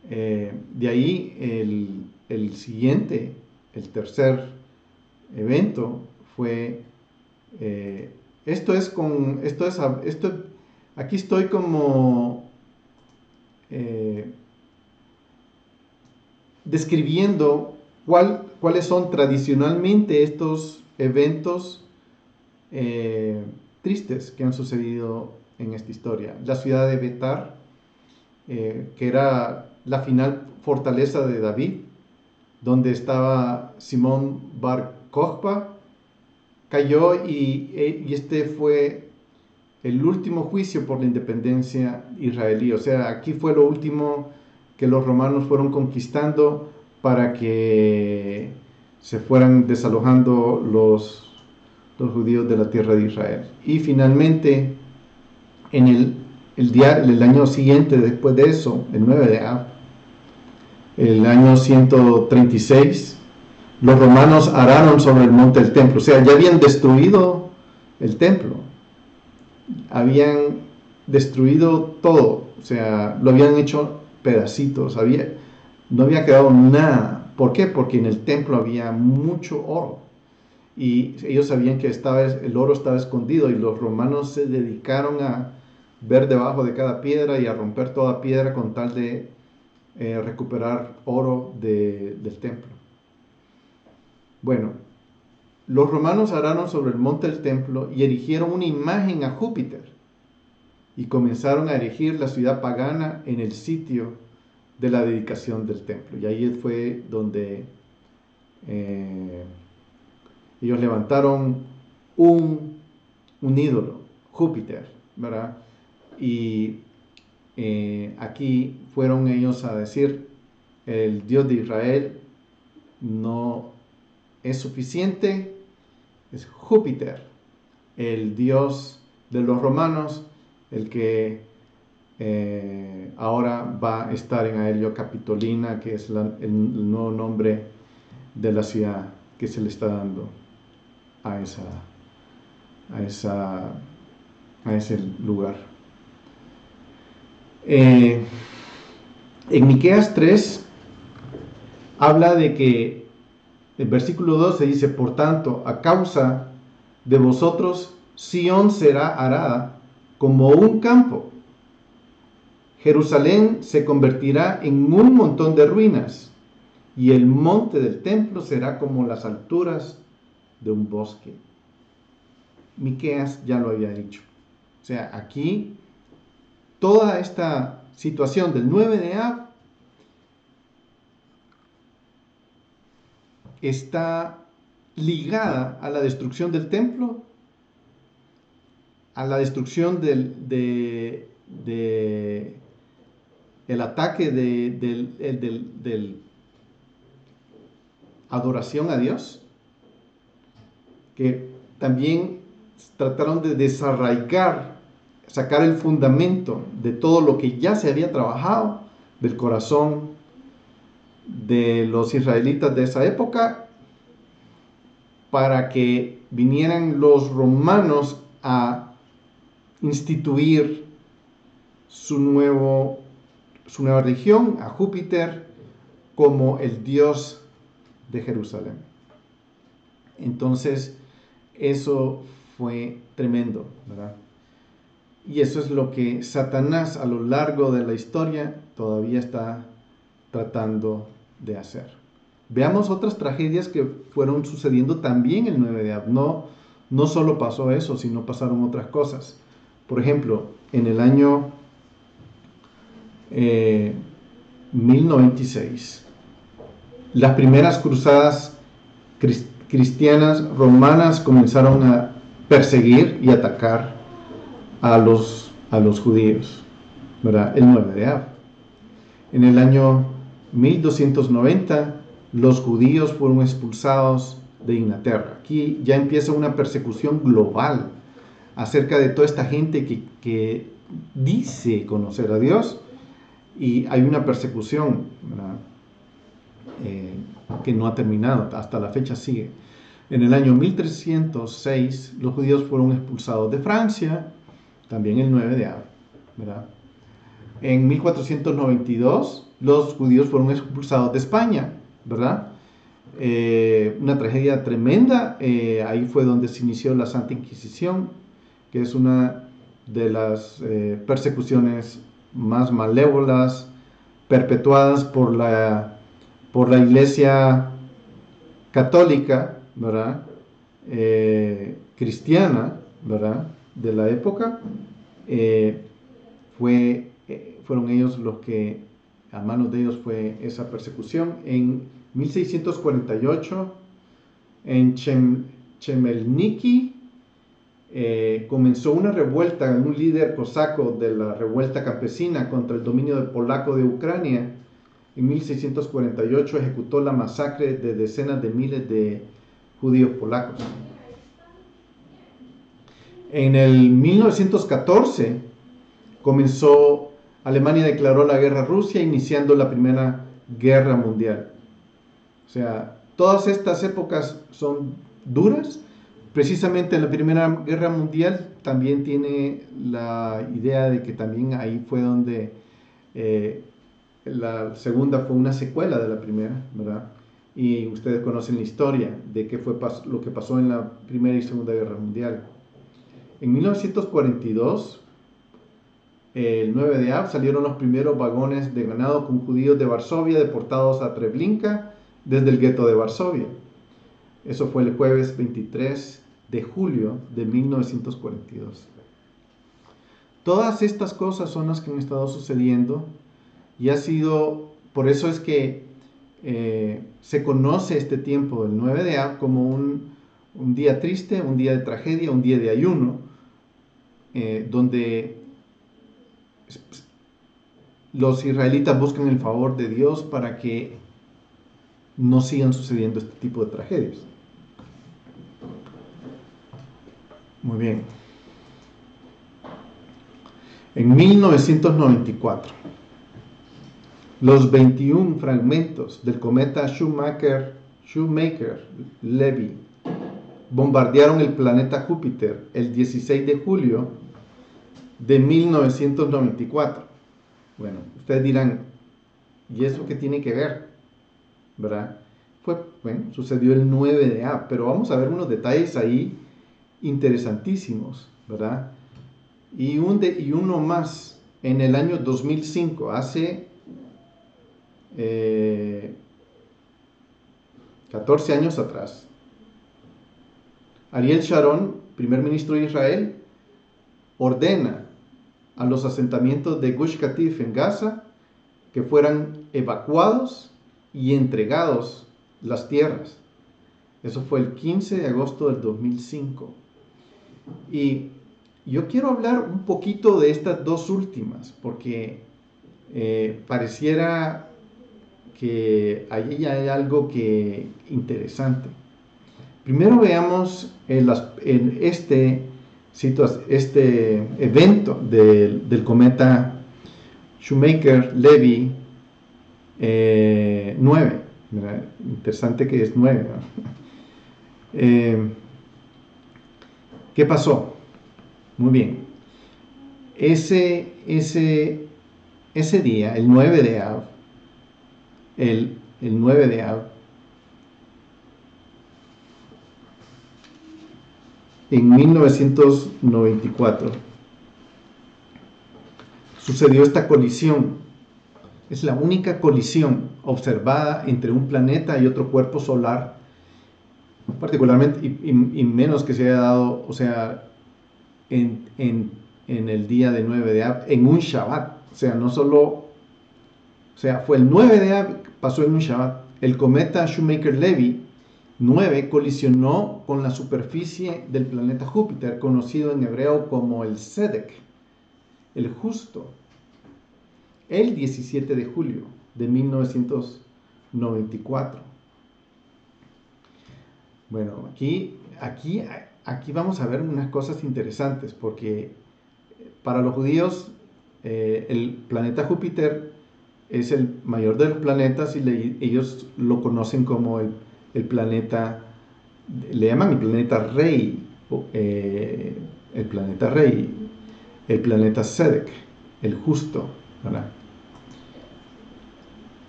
De ahí el siguiente, el tercer evento fue, aquí estoy como describiendo cuáles son tradicionalmente estos eventos tristes que han sucedido en esta historia. La ciudad de Betar, que era la final fortaleza de David, donde estaba Simón Bar Kokhba, cayó y este fue el último juicio por la independencia israelí. O sea, aquí fue lo último que los romanos fueron conquistando para que se fueran desalojando los judíos de la tierra de Israel. Y finalmente, en el año siguiente, después de eso, el 9 de Ab, el año 136, los romanos araron sobre el monte del templo. O sea, ya habían destruido el templo. Habían destruido todo. O sea, lo habían hecho pedacitos. No había quedado nada. ¿Por qué? Porque en el templo había mucho oro. Y ellos sabían que el oro estaba escondido, y los romanos se dedicaron a ver debajo de cada piedra y a romper toda piedra con tal de recuperar oro del templo. Bueno, los romanos araron sobre el monte del templo y erigieron una imagen a Júpiter, y comenzaron a erigir la ciudad pagana en el sitio de la dedicación del templo. Y ahí fue donde ellos levantaron un ídolo, Júpiter, ¿verdad? Y aquí fueron ellos a decir, el Dios de Israel no es suficiente, es Júpiter, el Dios de los romanos, el que ahora va a estar en Aelio Capitolina, que es el nuevo nombre de la ciudad que se le está dando a ese lugar. En Miqueas 3 habla de que el versículo 12 dice: por tanto, a causa de vosotros, Sión será arada como un campo. Jerusalén se convertirá en un montón de ruinas, y el monte del templo será como las alturas de un bosque. Miqueas ya lo había dicho. O sea, aquí toda esta situación del 9 de Ab está ligada a la destrucción del templo, a la destrucción el ataque del adoración a Dios, que también trataron de desarraigar, sacar el fundamento de todo lo que ya se había trabajado del corazón de los israelitas de esa época, para que vinieran los romanos a instituir su nueva religión, a Júpiter como el Dios de Jerusalén. Entonces, eso fue tremendo, ¿verdad? Y eso es lo que Satanás a lo largo de la historia todavía está tratando de hacer. Veamos otras tragedias que fueron sucediendo también el 9 de Ab. No solo pasó eso, sino pasaron otras cosas. Por ejemplo, en el año 1096, las primeras cruzadas cristianas romanas comenzaron a perseguir y atacar a los judíos, ¿verdad? El 9 de Ab. En el año 1290, los judíos fueron expulsados de Inglaterra. Aquí ya empieza una persecución global acerca de toda esta gente que dice conocer a Dios, y hay una persecución, ¿verdad? Que no ha terminado, hasta la fecha sigue. En el año 1306, los judíos fueron expulsados de Francia, también el 9 de Ab, ¿verdad? En 1492, los judíos fueron expulsados de España, ¿verdad? Una tragedia tremenda. Ahí fue donde se inició la Santa Inquisición, que es una de las persecuciones más malévolas perpetuadas por la Iglesia católica, ¿verdad? Cristiana, ¿verdad? De la época. Fueron ellos los que, a manos de ellos fue esa persecución. En 1648, en Chemelniki, comenzó una revuelta, un líder cosaco de la revuelta campesina contra el dominio polaco de Ucrania. En 1648 ejecutó la masacre de decenas de miles de judíos polacos. En el 1914 Alemania declaró la guerra a Rusia, iniciando la Primera Guerra Mundial. O sea, todas estas épocas son duras. Precisamente la Primera Guerra Mundial también tiene la idea de que también ahí fue donde la segunda fue una secuela de la primera, ¿verdad? Y ustedes conocen la historia de qué fue lo que pasó en la Primera y Segunda Guerra Mundial. En 1942, el 9 de Ab, salieron los primeros vagones de ganado con judíos de Varsovia deportados a Treblinka desde el gueto de Varsovia. Eso fue el jueves 23 de julio de 1942. Todas estas cosas son las que han estado sucediendo, y ha sido, por eso es que se conoce este tiempo del 9 de Ab como un día triste, un día de tragedia, un día de ayuno, donde los israelitas buscan el favor de Dios para que no sigan sucediendo este tipo de tragedias. Muy bien. En 1994, los 21 fragmentos del cometa Shoemaker-Levy bombardearon el planeta Júpiter el 16 de julio de 1994. Bueno, ustedes dirán, ¿y eso qué tiene que ver? ¿Verdad? Sucedió el 9 de Ab, pero vamos a ver unos detalles ahí interesantísimos, ¿verdad? Y uno más, en el año 2005, hace 14 años atrás, Ariel Sharon, primer ministro de Israel, ordena a los asentamientos de Gush Katif en Gaza que fueran evacuados y entregados las tierras. Eso fue el 15 de agosto del 2005. Y yo quiero hablar un poquito de estas dos últimas, porque pareciera que ahí hay algo interesante. Primero veamos este evento del cometa Shoemaker-Levy 9. Mira, interesante que es 9, ¿no? ¿Qué pasó? Muy bien. Ese día, el 9 de Av, el 9 de Av, en 1994, sucedió esta colisión. Es la única colisión observada entre un planeta y otro cuerpo solar, particularmente y menos que se haya dado, o sea, en el día de 9 de Av, en un Shabbat. O sea, no solo, o sea, fue el 9 de Av, pasó en un Shabbat. El cometa Shoemaker-Levy 9 colisionó con la superficie del planeta Júpiter, conocido en hebreo como el Tzedek, el justo, el 17 de julio de 1994. Bueno, aquí vamos a ver unas cosas interesantes, porque para los judíos el planeta Júpiter es el mayor de los planetas y ellos lo conocen como el planeta, le llaman el planeta rey, el planeta Tzedek, el justo, ¿verdad?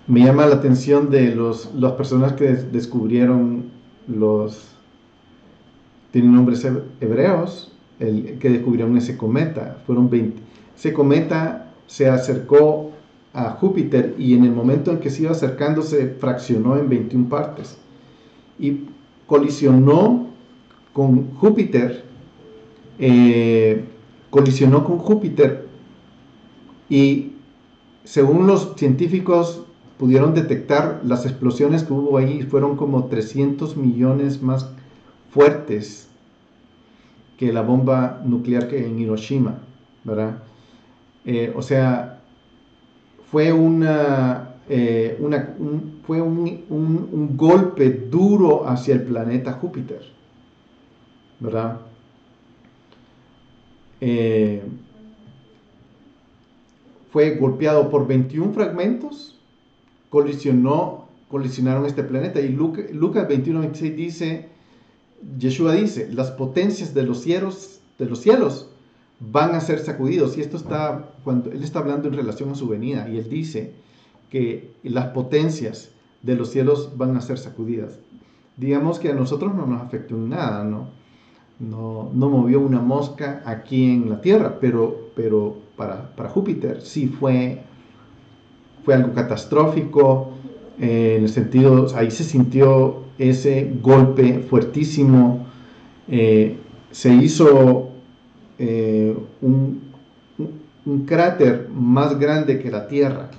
Me llama la atención de las personas que descubrieron tienen nombres hebreos, que descubrieron ese cometa. Fueron 20. Ese cometa se acercó a Júpiter y en el momento en que se iba acercando se fraccionó en 21 partes y colisionó con Júpiter, y según los científicos pudieron detectar las explosiones que hubo ahí, fueron como 300 millones más fuertes que la bomba nuclear que en Hiroshima, ¿verdad? O sea, fue un golpe duro hacia el planeta Júpiter, ¿verdad? Fue golpeado por 21 fragmentos, colisionaron este planeta. Y Lucas 21:26 dice, Yeshua dice, las potencias de los cielos van a ser sacudidos. Y esto está cuando él está hablando en relación a su venida, y él dice que las potencias de los cielos van a ser sacudidas. Digamos que a nosotros no nos afectó en nada, no movió una mosca aquí en la Tierra, pero para Júpiter sí fue algo catastrófico, en el sentido, ahí se sintió ese golpe fuertísimo. Se hizo un cráter más grande que la Tierra,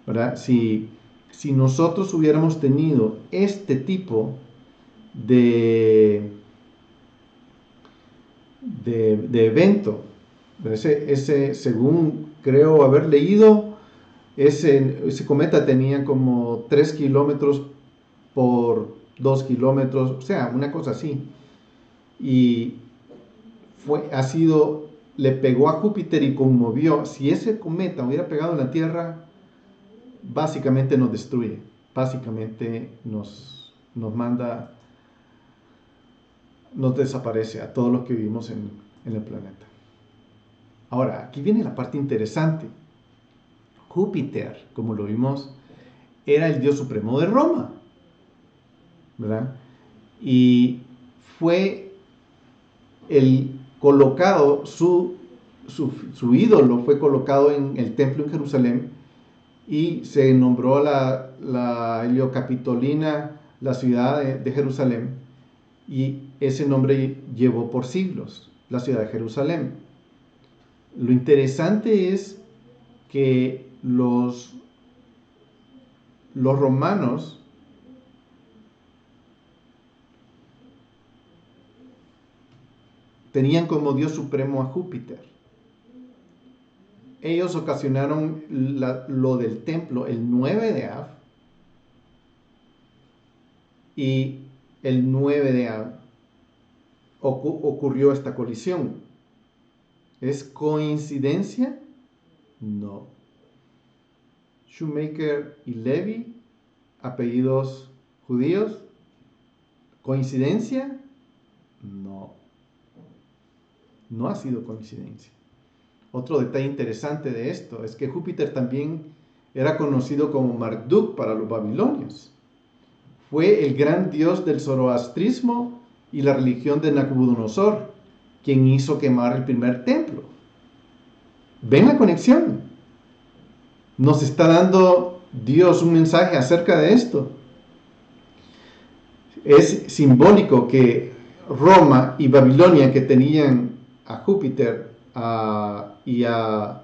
¿verdad? Si nosotros hubiéramos tenido este tipo de evento, ese, según creo haber leído, ese cometa tenía como 3 kilómetros por 2 kilómetros, o sea, una cosa así. Y le pegó a Júpiter y conmovió. Si ese cometa hubiera pegado en la Tierra, básicamente nos destruye, básicamente nos desaparece a todos los que vivimos en el planeta. Ahora, aquí viene la parte interesante. Júpiter, como lo vimos, era el dios supremo de Roma, ¿verdad? Y fue su ídolo fue colocado en el templo en Jerusalén, y se nombró la Heliocapitolina, la ciudad de Jerusalén, y ese nombre llevó por siglos la ciudad de Jerusalén. Lo interesante es que los romanos tenían como Dios supremo a Júpiter. Ellos ocasionaron lo del templo el 9 de Av, y el 9 de Av ocurrió esta colisión. ¿Es coincidencia? No. Shoemaker y Levy, apellidos judíos. ¿Coincidencia? No. No ha sido coincidencia. Otro detalle interesante de esto es que Júpiter también era conocido como Marduk para los babilonios. Fue el gran dios del zoroastrismo y la religión de Nabucodonosor, quien hizo quemar el primer templo. ¿Ven la conexión? Nos está dando Dios un mensaje acerca de esto. Es simbólico que Roma y Babilonia, que tenían a Júpiter y a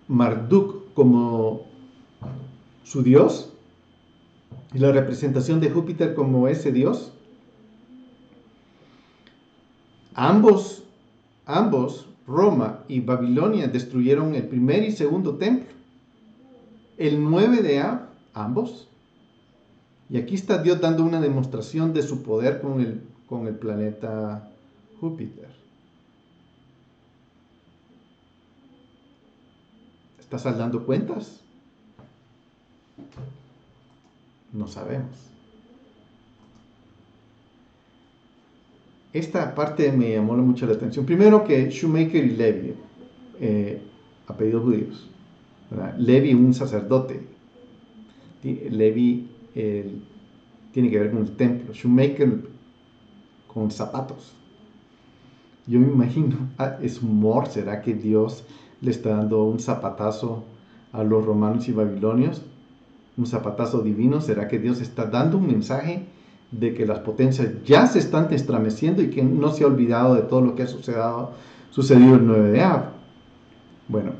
Marduk como su dios, y la representación de Júpiter como ese dios, ambos, Roma y Babilonia, destruyeron el primer y segundo templo. El 9 de Av, ambos. Y aquí está Dios dando una demostración de su poder con el planeta Júpiter. ¿Estás saldando cuentas? No sabemos. Esta parte me llamó mucho la atención. Primero que Shoemaker y Levy, apellidos judíos. ¿Verdad? Levy, un sacerdote. Levy tiene que ver con el templo. Shoemaker con zapatos. Yo me imagino, es humor, ¿será que Dios le está dando un zapatazo a los romanos y babilonios? Un zapatazo divino. ¿Será que Dios está dando un mensaje de que las potencias ya se están estremeciendo y que no se ha olvidado de todo lo que ha sucedido el 9 de Av? Bueno,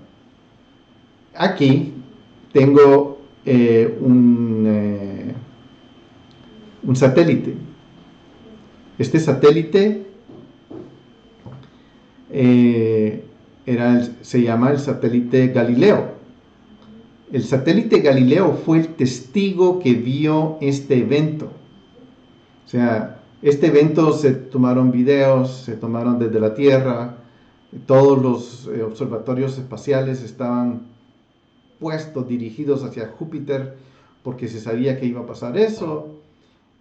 aquí tengo un satélite. Este satélite se llama el satélite Galileo. El satélite Galileo fue el testigo que vio este evento. O sea, este evento se tomaron videos, se tomaron desde la Tierra. Todos los observatorios espaciales estaban puestos, dirigidos hacia Júpiter, porque se sabía que iba a pasar eso.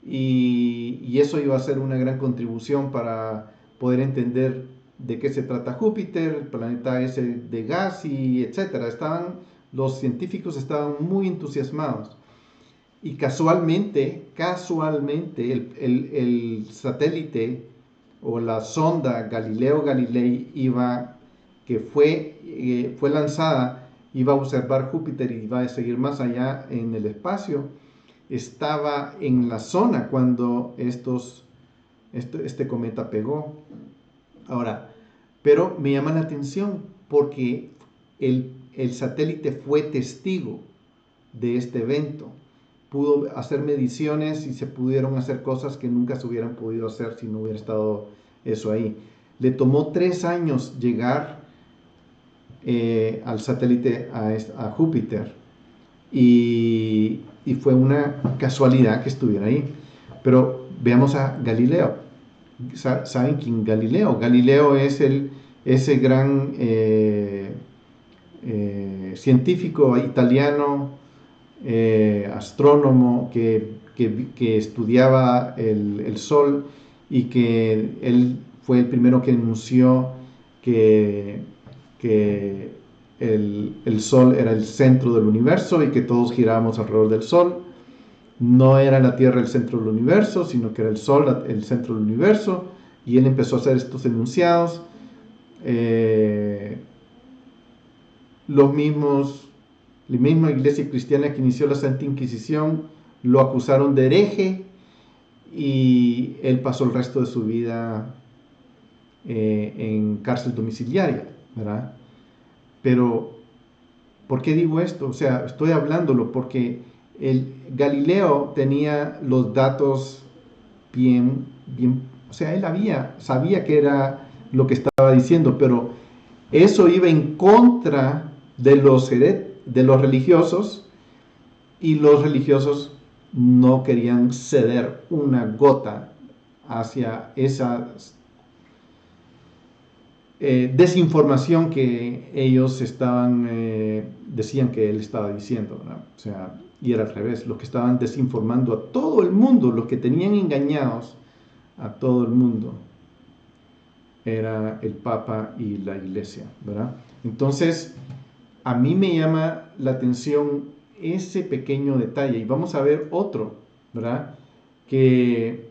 Y eso iba a ser una gran contribución para poder entender de qué se trata Júpiter, el planeta ese de gas y etcétera. Los científicos estaban muy entusiasmados. Y casualmente el satélite o la sonda Galileo Galilei que fue lanzada, iba a observar Júpiter y iba a seguir más allá en el espacio, estaba en la zona cuando este cometa pegó. Ahora, pero me llama la atención porque el satélite fue testigo de este evento. Pudo hacer mediciones y se pudieron hacer cosas que nunca se hubieran podido hacer si no hubiera estado eso ahí. Le tomó 3 años llegar al satélite a Júpiter y fue una casualidad que estuviera ahí. Pero veamos a Galileo. ¿Saben quién Galileo? Galileo es ese gran científico italiano, astrónomo que estudiaba el Sol, y que él fue el primero que anunció que el Sol era el centro del universo y que todos girábamos alrededor del Sol. No era la Tierra el centro del universo, sino que era el Sol el centro del universo, y él empezó a hacer estos enunciados. La misma iglesia cristiana que inició la Santa Inquisición lo acusaron de hereje y él pasó el resto de su vida en cárcel domiciliaria, ¿verdad? Pero, ¿por qué digo esto? O sea, estoy hablándolo porque el Galileo tenía los datos bien, o sea, sabía que era lo que estaba diciendo, pero eso iba en contra de los religiosos, y los religiosos no querían ceder una gota hacia esa desinformación que ellos decían que él estaba diciendo, ¿no? O sea, y era al revés, los que estaban desinformando a todo el mundo, los que tenían engañados a todo el mundo, era el Papa y la Iglesia, ¿verdad? Entonces, a mí me llama la atención ese pequeño detalle, y vamos a ver otro, ¿verdad? Que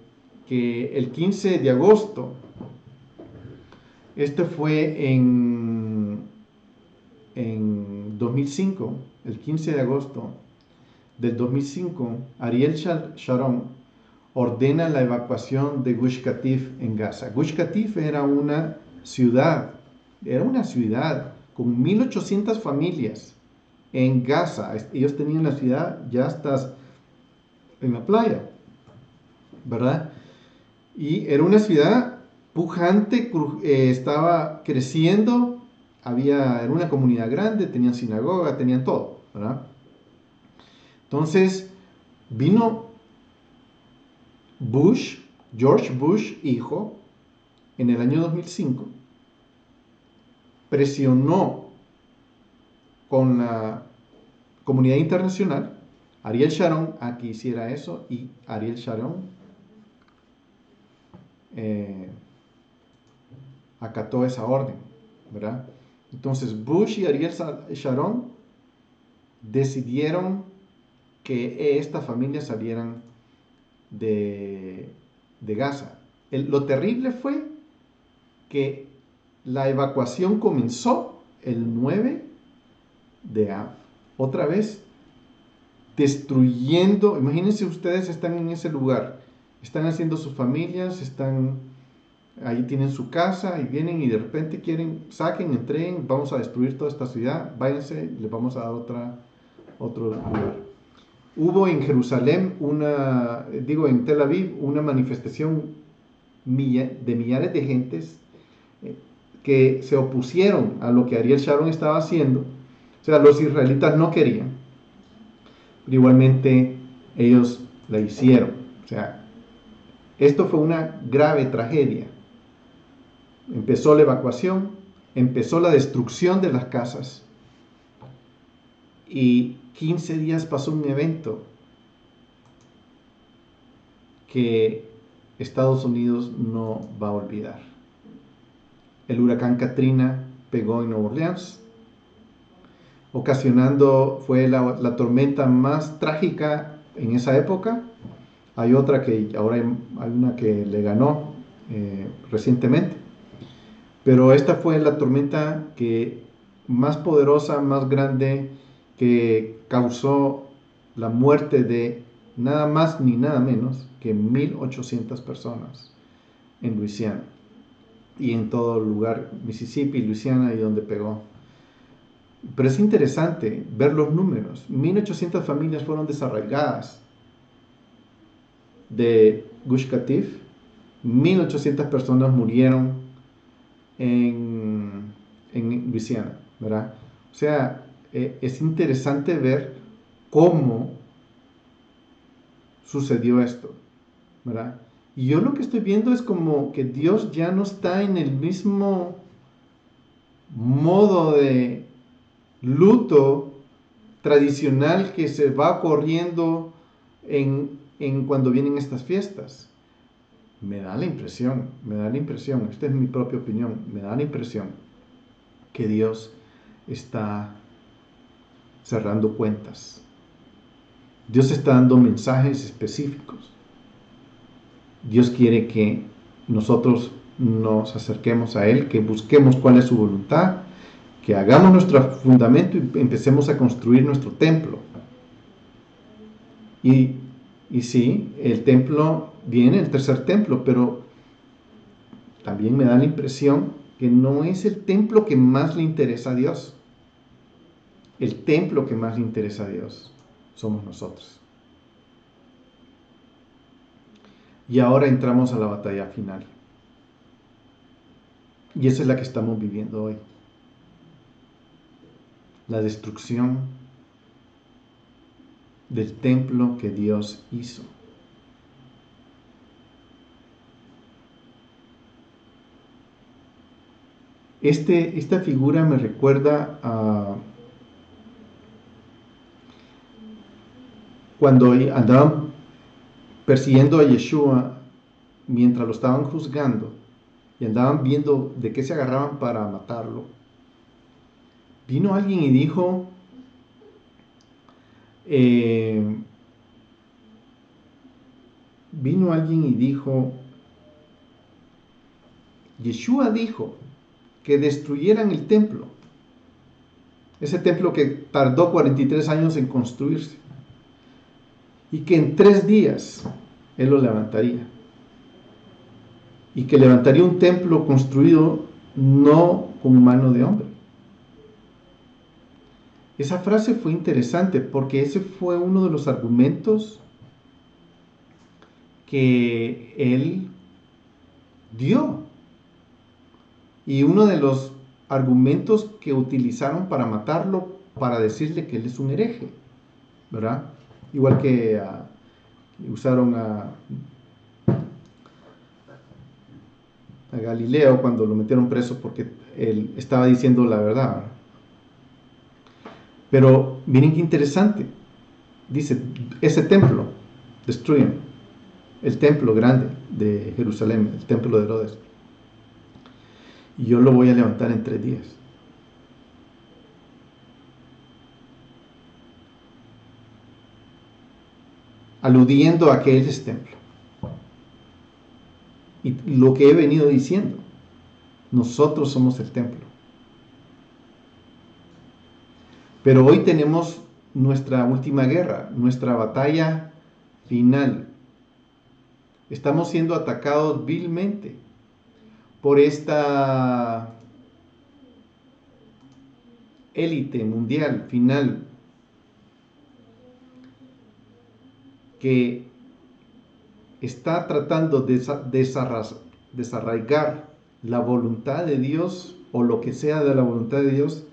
el 15 de agosto, esto fue en 2005, el 15 de agosto del 2005, Ariel Sharon ordena la evacuación de Gush Katif en Gaza. Gush Katif era una ciudad con 1800 familias en Gaza. Ellos tenían la ciudad ya hasta en la playa, ¿verdad? Y era una ciudad pujante, estaba creciendo, era una comunidad grande, tenían sinagoga, tenían todo, ¿verdad? Entonces vino George Bush, hijo, en el año 2005, presionó con la comunidad internacional, Ariel Sharon, a que hiciera eso, y Ariel Sharon acató esa orden, ¿verdad? Entonces Bush y Ariel Sharon decidieron que estas familias salieran de Gaza. Lo terrible fue que la evacuación comenzó el 9 de Av. Otra vez, destruyendo. Imagínense, ustedes están en ese lugar, están haciendo sus familias, ahí tienen su casa y vienen y de repente saquen, entren, vamos a destruir toda esta ciudad, váyanse, les vamos a dar otro lugar. Hubo en Jerusalén en Tel Aviv, una manifestación de millares de gentes que se opusieron a lo que Ariel Sharon estaba haciendo. O sea, los israelitas no querían, pero igualmente ellos la hicieron. O sea, esto fue una grave tragedia. Empezó la evacuación, empezó la destrucción de las casas, y 15 días pasó un evento que Estados Unidos no va a olvidar. El huracán Katrina pegó en Nueva Orleans, fue la tormenta más trágica en esa época. Hay otra que ahora hay una que le ganó recientemente, pero esta fue la tormenta más poderosa, más grande, que causó la muerte de nada más ni nada menos que 1800 personas en Luisiana y en todo el lugar, Mississippi, Luisiana, y donde pegó. Pero es interesante ver los números. 1800 familias fueron desarraigadas de Gush Katif, 1800 personas murieron en Luisiana, ¿verdad? O sea, es interesante ver cómo sucedió esto, ¿verdad? Y yo lo que estoy viendo es como que Dios ya no está en el mismo modo de luto tradicional que se va corriendo en cuando vienen estas fiestas. Me da la impresión, esta es mi propia opinión, me da la impresión que Dios está cerrando cuentas. Dios está dando mensajes específicos. Dios quiere que nosotros nos acerquemos a Él, que busquemos cuál es su voluntad, que hagamos nuestro fundamento y empecemos a construir nuestro templo. Y Y sí, el templo, viene el tercer templo, pero también me da la impresión que no es el templo que más le interesa a Dios. El templo que más le interesa a Dios somos nosotros. Y ahora entramos a la batalla final. Y esa es la que estamos viviendo hoy. La destrucción del templo que Dios hizo. Esta figura me recuerda a cuando andaban persiguiendo a Yeshua mientras lo estaban juzgando y andaban viendo de qué se agarraban para matarlo. Vino alguien y dijo, Yeshua dijo que destruyeran el templo, ese templo que tardó 43 años en construirse, y que en 3 días Él lo levantaría, y que levantaría un templo construido no con mano de hombre. Esa frase fue interesante porque ese fue uno de los argumentos que Él dio. Y uno de los argumentos que utilizaron para matarlo, para decirle que él es un hereje, ¿verdad? Igual que usaron a Galileo cuando lo metieron preso porque él estaba diciendo la verdad, ¿verdad? Pero miren qué interesante. Dice, ese templo, destruyen el templo grande de Jerusalén, el templo de Herodes. Y yo lo voy a levantar en 3 días. Aludiendo a que Él es templo. Y lo que he venido diciendo, nosotros somos el templo. Pero hoy tenemos nuestra última guerra, nuestra batalla final. Estamos siendo atacados vilmente por esta élite mundial final que está tratando de desarraigar la voluntad de Dios o lo que sea de la voluntad de Dios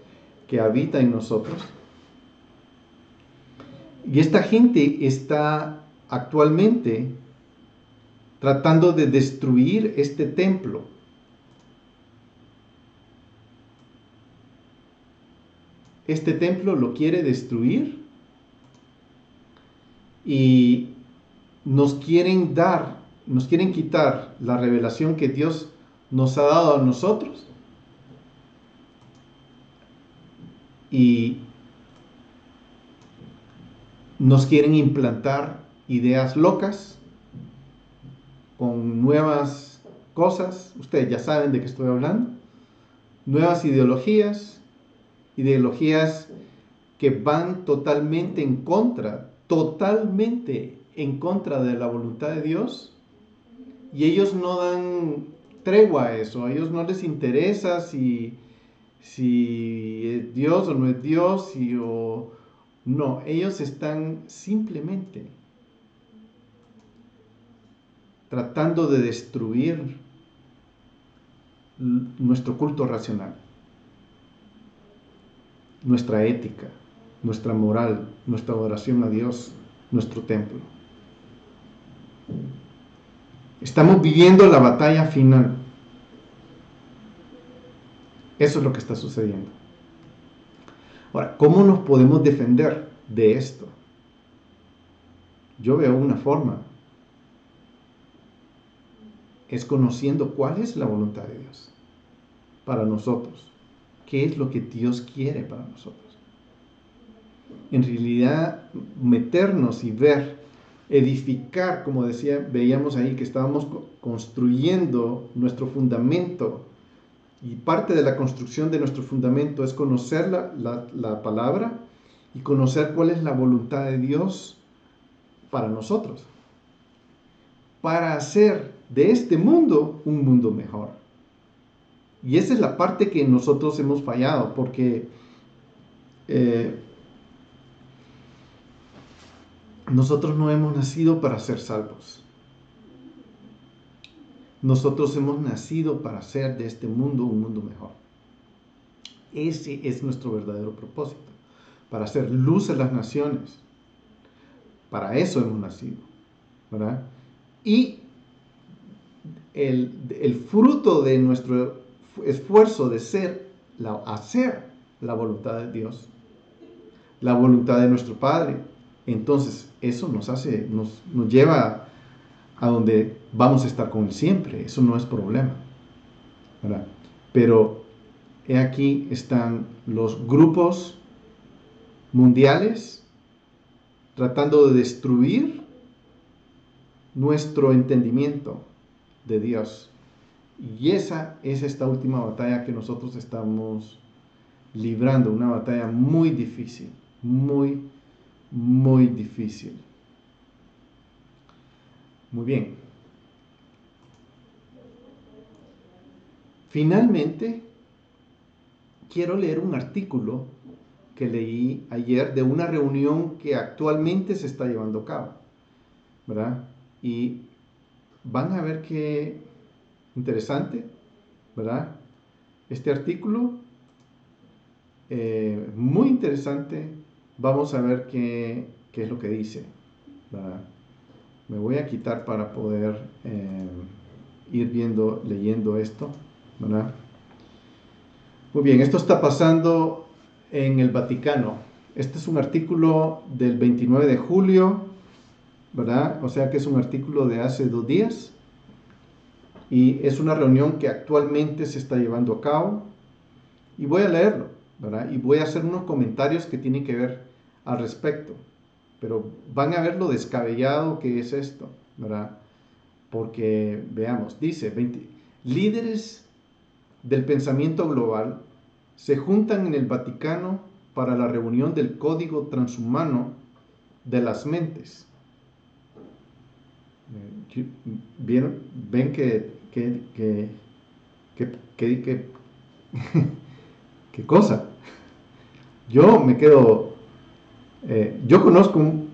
que habita en nosotros. Y esta gente está actualmente tratando de destruir este templo. Este templo lo quiere destruir y nos quieren quitar la revelación que Dios nos ha dado a nosotros y nos quieren implantar ideas locas con nuevas cosas. Ustedes ya saben de qué estoy hablando. Nuevas ideologías que van totalmente en contra de la voluntad de Dios, y ellos no dan tregua a eso. A ellos no les interesa si es Dios o no es Dios, no, ellos están simplemente tratando de destruir nuestro culto racional, nuestra ética, nuestra moral, nuestra adoración a Dios, nuestro templo. Estamos viviendo la batalla final. Eso es lo que está sucediendo. Ahora, ¿cómo nos podemos defender de esto? Yo veo una forma. Es conociendo cuál es la voluntad de Dios para nosotros. ¿Qué es lo que Dios quiere para nosotros? En realidad, meternos y ver, edificar, como veíamos ahí, que estábamos construyendo nuestro fundamento. Y parte de la construcción de nuestro fundamento es conocer la palabra y conocer cuál es la voluntad de Dios para nosotros, para hacer de este mundo un mundo mejor. Y esa es la parte que nosotros hemos fallado, porque nosotros no hemos nacido para ser salvos. Nosotros hemos nacido para hacer de este mundo un mundo mejor. Ese es nuestro verdadero propósito, para hacer luz a las naciones. Para eso hemos nacido, ¿verdad? Y el fruto de nuestro esfuerzo de hacer la voluntad de Dios, la voluntad de nuestro Padre, entonces eso nos lleva a donde vamos a estar con Él siempre. Eso no es problema, ¿verdad? Pero aquí están los grupos mundiales tratando de destruir nuestro entendimiento de Dios. Y esa es esta última batalla que nosotros estamos librando, una batalla muy difícil, muy, muy difícil. Muy bien. Finalmente, quiero leer un artículo que leí ayer de una reunión que actualmente se está llevando a cabo, ¿verdad? Y van a ver qué interesante, ¿verdad? Este artículo, muy interesante. Vamos a ver qué es lo que dice, ¿verdad? Me voy a quitar para poder ir leyendo esto, ¿verdad? Muy bien, esto está pasando en el Vaticano. Este es un artículo del 29 de julio, ¿verdad? O sea que es un artículo de hace 2 días. Y es una reunión que actualmente se está llevando a cabo. Y voy a leerlo, ¿verdad? Y voy a hacer unos comentarios que tienen que ver al respecto. Pero van a ver lo descabellado que es esto, ¿verdad? Porque, veamos, dice, líderes del pensamiento global se juntan en el Vaticano para la reunión del Código Transhumano de las Mentes. ¿Vieron? ¿Ven qué cosa? Yo me quedo...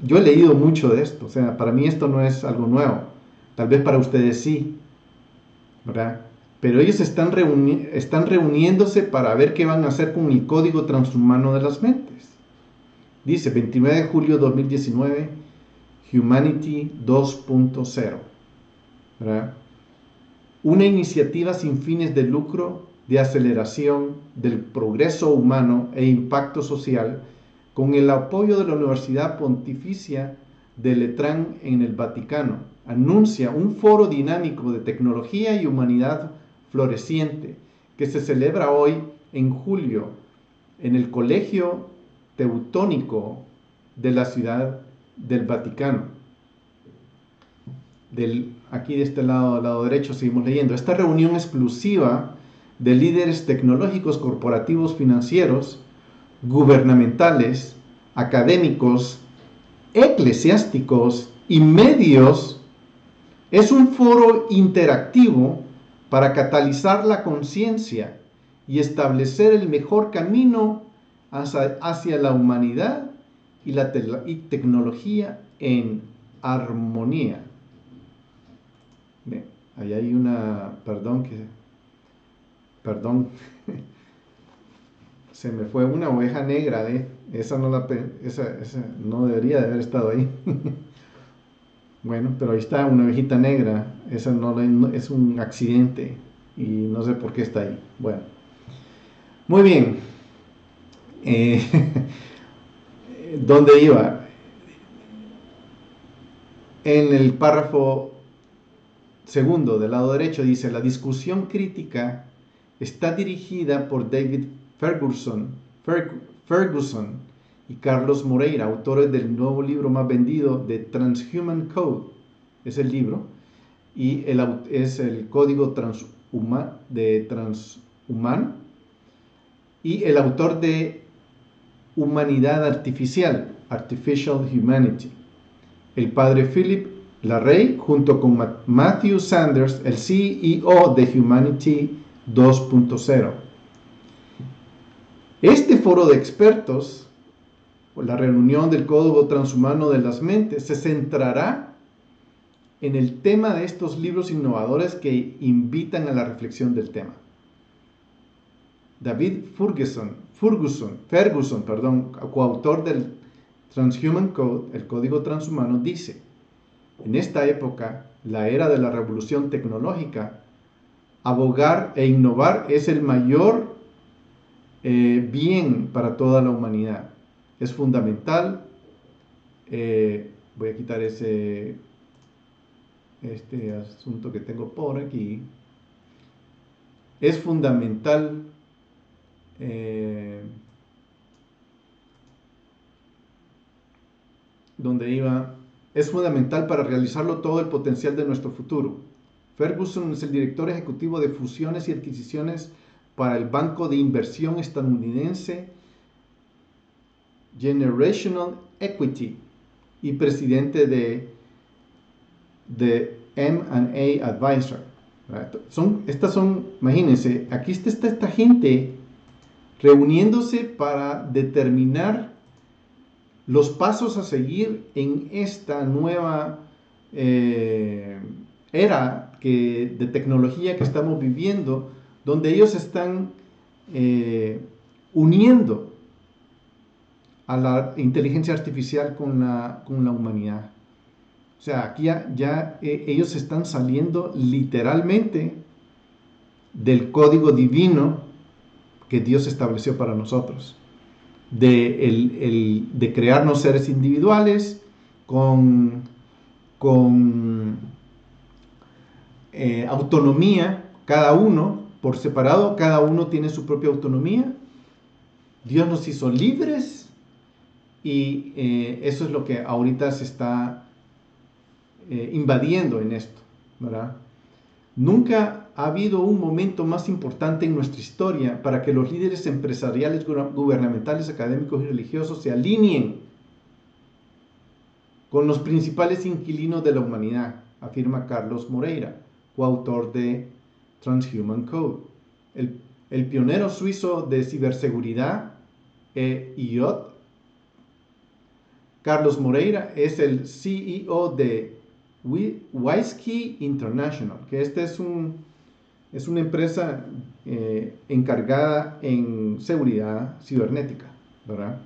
yo he leído mucho de esto, o sea, para mí esto no es algo nuevo, tal vez para ustedes sí, ¿verdad? Pero ellos están reuniéndose para ver qué van a hacer con el Código Transhumano de las Mentes. Dice, 29 de julio de 2019, Humanity 2.0, ¿verdad? Una iniciativa sin fines de lucro de aceleración del progreso humano e impacto social con el apoyo de la Universidad Pontificia de Letrán en el Vaticano, anuncia un foro dinámico de tecnología y humanidad floreciente que se celebra hoy en julio en el Colegio Teutónico de la Ciudad del Vaticano. Aquí de este lado, al lado derecho, seguimos leyendo. Esta reunión exclusiva de líderes tecnológicos, corporativos, financieros, gubernamentales, académicos, eclesiásticos y medios es un foro interactivo para catalizar la conciencia y establecer el mejor camino hacia la humanidad y la tecnología en armonía. Ahí hay una, perdón, se me fue una oveja negra, esa no debería de haber estado ahí. Bueno, pero ahí está una ovejita negra, esa no es un accidente y no sé por qué está ahí. Bueno, muy bien. ¿Dónde iba? En el párrafo segundo del lado derecho dice, la discusión crítica está dirigida por David Ferguson y Carlos Moreira, autores del nuevo libro más vendido de Transhuman Code, es el libro, y es el código transhuman, y el autor de Humanidad Artificial, Artificial Humanity. el padre Philip Larrey, junto con Matthew Sanders, el CEO de Humanity 2.0. Este foro de expertos, o la reunión del Código Transhumano de las Mentes, se centrará en el tema de estos libros innovadores que invitan a la reflexión del tema. David Ferguson, coautor del Transhuman Code, el Código Transhumano, dice: en esta época, la era de la revolución tecnológica, abogar e innovar es el mayor bien para toda la humanidad. Es fundamental. Voy a quitar este asunto que tengo por aquí. Es fundamental es fundamental para realizarlo todo el potencial de nuestro futuro. Ferguson es el director ejecutivo de fusiones y adquisiciones para el banco de inversión estadounidense Generational Equity y presidente de M&A Advisor. Imagínense, aquí está esta gente reuniéndose para determinar los pasos a seguir en esta nueva era de tecnología que estamos viviendo, donde ellos están uniendo a la inteligencia artificial con la humanidad. O sea, aquí ellos están saliendo literalmente del código divino que Dios estableció para nosotros. De crearnos seres individuales con autonomía, cada uno por separado, cada uno tiene su propia autonomía. Dios nos hizo libres y eso es lo que ahorita se está invadiendo en esto, ¿verdad? Nunca ha habido un momento más importante en nuestra historia para que los líderes empresariales, gubernamentales, académicos y religiosos se alineen con los principales inquilinos de la humanidad, afirma Carlos Moreira, coautor de Transhuman Code. El pionero suizo de ciberseguridad, IOT, Carlos Moreira, es el CEO de WiseKey International, que es una empresa encargada en seguridad cibernética, ¿verdad?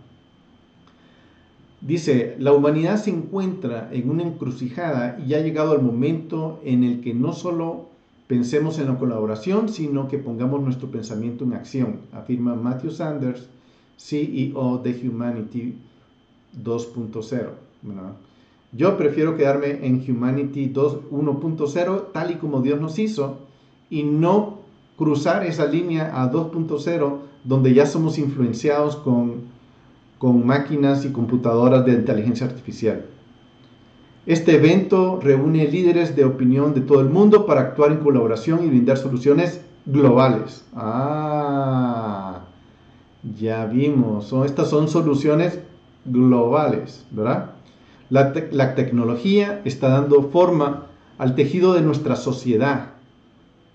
Dice: la humanidad se encuentra en una encrucijada y ha llegado el momento en el que no solo pensemos en la colaboración, sino que pongamos nuestro pensamiento en acción, afirma Matthew Sanders, CEO de Humanity 2.0, ¿verdad? Yo prefiero quedarme en Humanity 1.0 tal y como Dios nos hizo y no cruzar esa línea a 2.0 donde ya somos influenciados con máquinas y computadoras de inteligencia artificial. Este evento reúne líderes de opinión de todo el mundo para actuar en colaboración y brindar soluciones globales. Ya vimos, estas son soluciones globales, ¿verdad? La tecnología está dando forma al tejido de nuestra sociedad,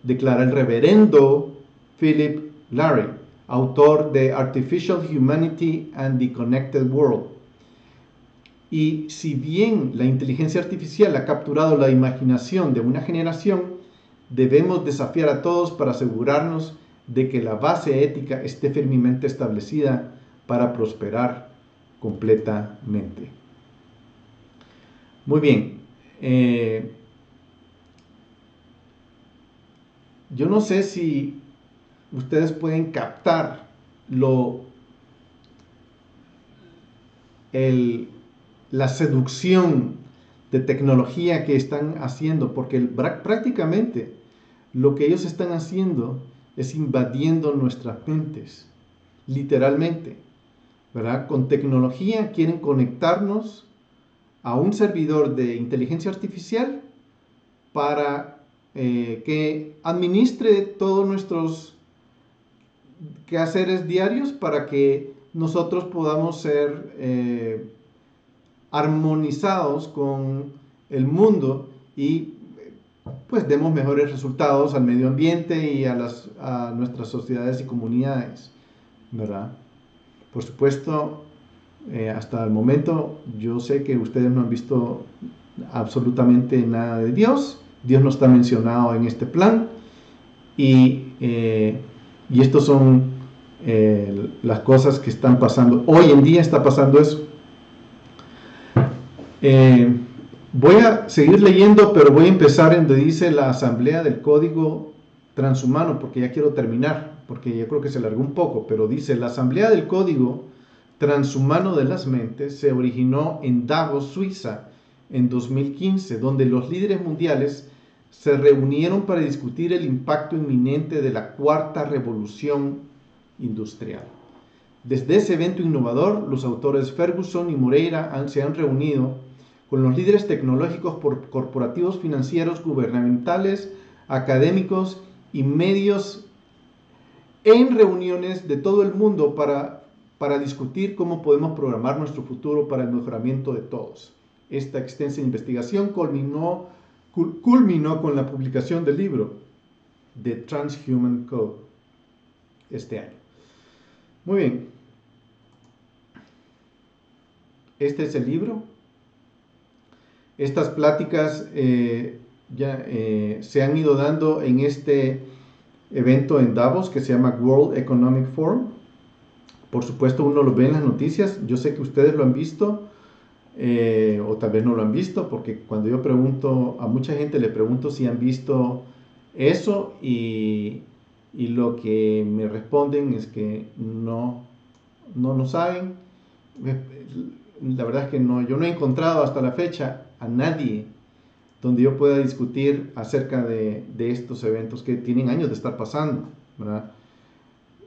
declara el reverendo Philip Larrey, autor de Artificial Humanity and the Connected World. Y si bien la inteligencia artificial ha capturado la imaginación de una generación, debemos desafiar a todos para asegurarnos de que la base ética esté firmemente establecida para prosperar completamente. Muy bien. Yo no sé si ustedes pueden captar la seducción de tecnología que están haciendo, porque prácticamente lo que ellos están haciendo es invadiendo nuestras mentes, literalmente, ¿verdad? Con tecnología quieren conectarnos a un servidor de inteligencia artificial para que administre todos nuestros quehaceres diarios para que nosotros podamos ser armonizados con el mundo y pues demos mejores resultados al medio ambiente y a nuestras sociedades y comunidades, ¿verdad? Por supuesto, hasta el momento yo sé que ustedes no han visto absolutamente nada de Dios. Dios no está mencionado en este plan y estos son las cosas que están pasando. Hoy en día está pasando eso. Voy a seguir leyendo, pero voy a empezar en donde dice la Asamblea del Código Transhumano, porque ya quiero terminar, porque yo creo que se alargó un poco, pero dice: la Asamblea del Código Transhumano de las Mentes se originó en Davos, Suiza, en 2015, donde los líderes mundiales se reunieron para discutir el impacto inminente de la cuarta revolución industrial. Desde ese evento innovador, los autores Ferguson y Moreira se han reunido con los líderes tecnológicos, corporativos, financieros, gubernamentales, académicos y medios en reuniones de todo el mundo para discutir cómo podemos programar nuestro futuro para el mejoramiento de todos. Esta extensa investigación culminó con la publicación del libro The Transhuman Code este año. Muy bien. Este es el libro. Estas pláticas se han ido dando en este evento en Davos que se llama World Economic Forum. Por supuesto, uno lo ve en las noticias. Yo sé que ustedes lo han visto, o tal vez no lo han visto, porque cuando yo pregunto a mucha gente, le pregunto si han visto eso y lo que me responden es que no saben. La verdad es que yo no he encontrado hasta la fecha a nadie donde yo pueda discutir acerca de estos eventos que tienen años de estar pasando, ¿verdad?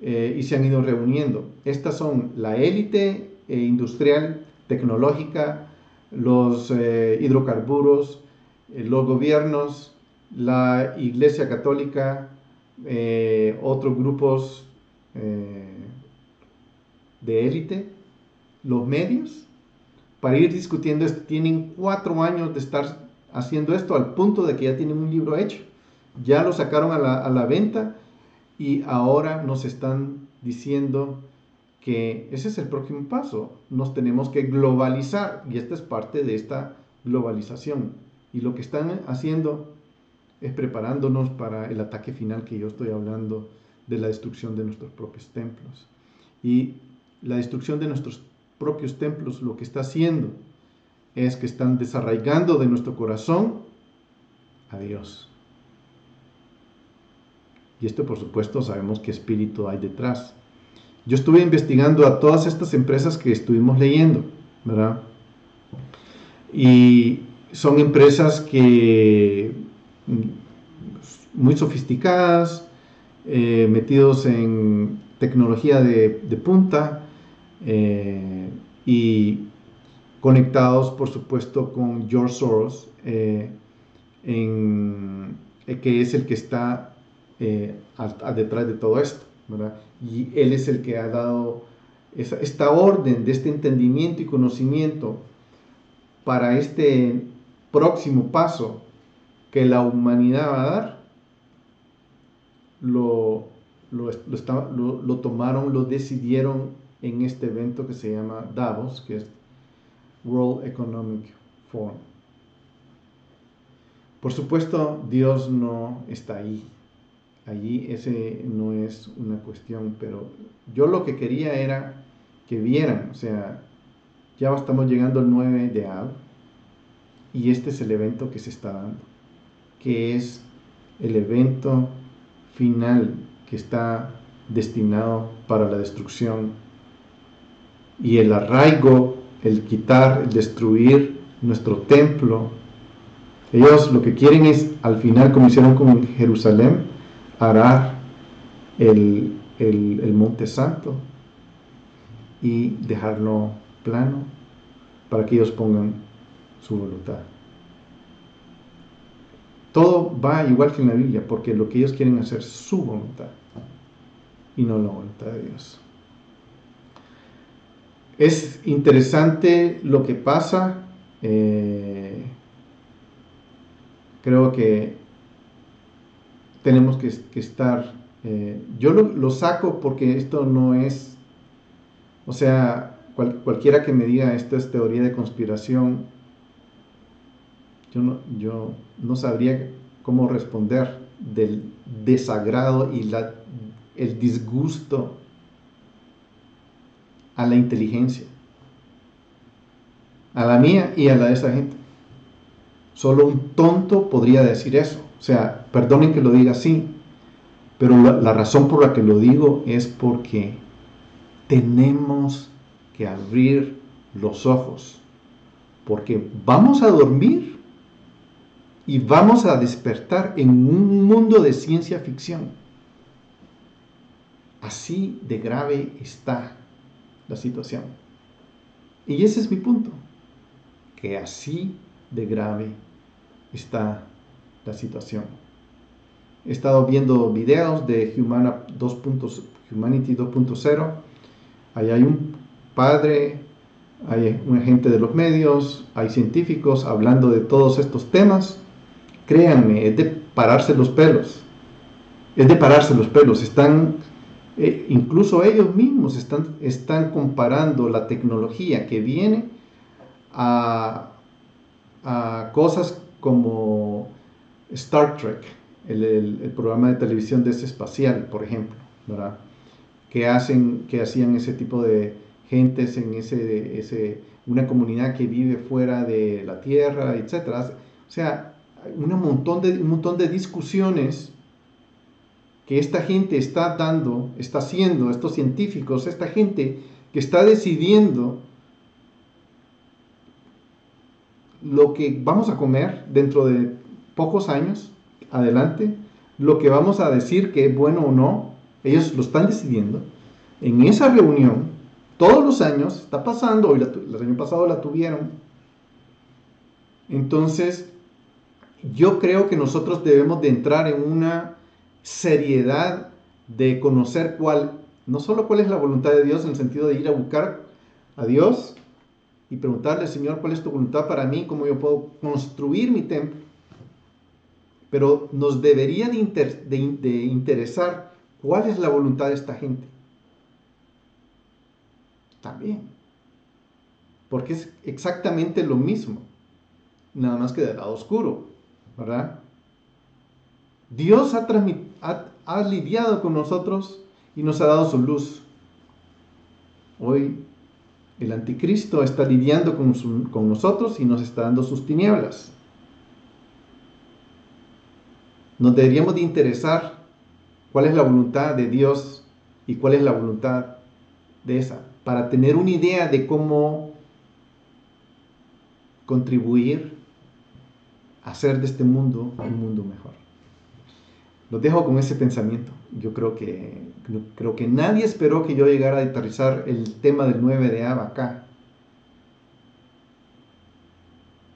Y se han ido reuniendo. Estas son la élite industrial, tecnológica, los hidrocarburos, los gobiernos, la Iglesia Católica, otros grupos de élite, los medios, para ir discutiendo esto. Tienen 4 años de estar haciendo esto, al punto de que ya tienen un libro hecho. Ya lo sacaron a la venta y ahora nos están diciendo que ese es el próximo paso. Nos tenemos que globalizar y esta es parte de esta globalización. Y lo que están haciendo es preparándonos para el ataque final que yo estoy hablando, de la destrucción de nuestros propios templos. Y la destrucción de nuestros propios templos lo que está haciendo es que están desarraigando de nuestro corazón a Dios. Y esto, por supuesto, sabemos qué espíritu hay detrás. Yo estuve investigando a todas estas empresas que estuvimos leyendo, ¿verdad? Y son empresas que muy sofisticadas, metidos en tecnología de punta, y conectados, por supuesto, con George Soros, que es el que está detrás de todo esto, ¿verdad? Y él es el que ha dado esta orden de este entendimiento y conocimiento para este próximo paso que la humanidad va a dar. Lo tomaron, lo decidieron en este evento que se llama Davos, que es World Economic Forum. Por supuesto, Dios no está ahí. Allí ese no es una cuestión, pero yo lo que quería era que vieran, o sea, ya estamos llegando al 9 de Av, y este es el evento que se está dando, que es el evento final que está destinado para la destrucción y el arraigo, el quitar, el destruir nuestro templo. Ellos lo que quieren es, al final, como hicieron con Jerusalén, arar el monte santo y dejarlo plano para que ellos pongan su voluntad. Todo va igual que en la Biblia, porque lo que ellos quieren hacer es su voluntad y no la voluntad de Dios. Es interesante lo que pasa. eh, Creo que tenemos que estar... yo lo saco porque esto no es... O sea, cualquiera que me diga esto es teoría de conspiración, yo no sabría cómo responder del desagrado y el disgusto a la inteligencia, a la mía y a la de esa gente. Solo un tonto podría decir eso. O sea, perdonen que lo diga así, pero la razón por la que lo digo es porque tenemos que abrir los ojos, porque vamos a dormir y vamos a despertar en un mundo de ciencia ficción. Así de grave está la situación. Y ese es mi punto, que así de grave está la situación. He estado viendo videos de Humanity 2.0. Ahí hay un padre, hay un agente de los medios, hay científicos hablando de todos estos temas. Créanme, es de pararse los pelos. Es de pararse los pelos. Incluso ellos mismos están comparando la tecnología que viene a, a cosas como Star Trek, el programa de televisión de ese espacial, por ejemplo, ¿verdad? Que hacían ese tipo de gentes en una comunidad que vive fuera de la Tierra, etcétera. O sea, un montón de discusiones que esta gente está haciendo, estos científicos, esta gente que está decidiendo lo que vamos a comer dentro de pocos años adelante, lo que vamos a decir que es bueno o no, ellos lo están decidiendo. En esa reunión, todos los años, está pasando, hoy el año pasado la tuvieron. Entonces, yo creo que nosotros debemos de entrar en una seriedad de conocer no solo cuál es la voluntad de Dios en el sentido de ir a buscar a Dios y preguntarle, Señor, cuál es tu voluntad para mí, cómo yo puedo construir mi templo, pero nos debería de interesar cuál es la voluntad de esta gente también, porque es exactamente lo mismo, nada más que del lado oscuro, ¿verdad? Dios ha lidiado con nosotros y nos ha dado su luz. Hoy el anticristo está lidiando con nosotros y nos está dando sus tinieblas. Nos deberíamos de interesar cuál es la voluntad de Dios y cuál es la voluntad de esa, para tener una idea de cómo contribuir a hacer de este mundo un mundo mejor. Los dejo con ese pensamiento. Yo creo que nadie esperó que yo llegara a aterrizar el tema del 9 de Av acá.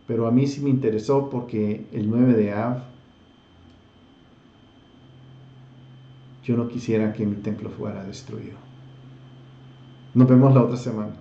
Pero a mí sí me interesó porque el 9 de Av, yo no quisiera que mi templo fuera destruido. Nos vemos la otra semana.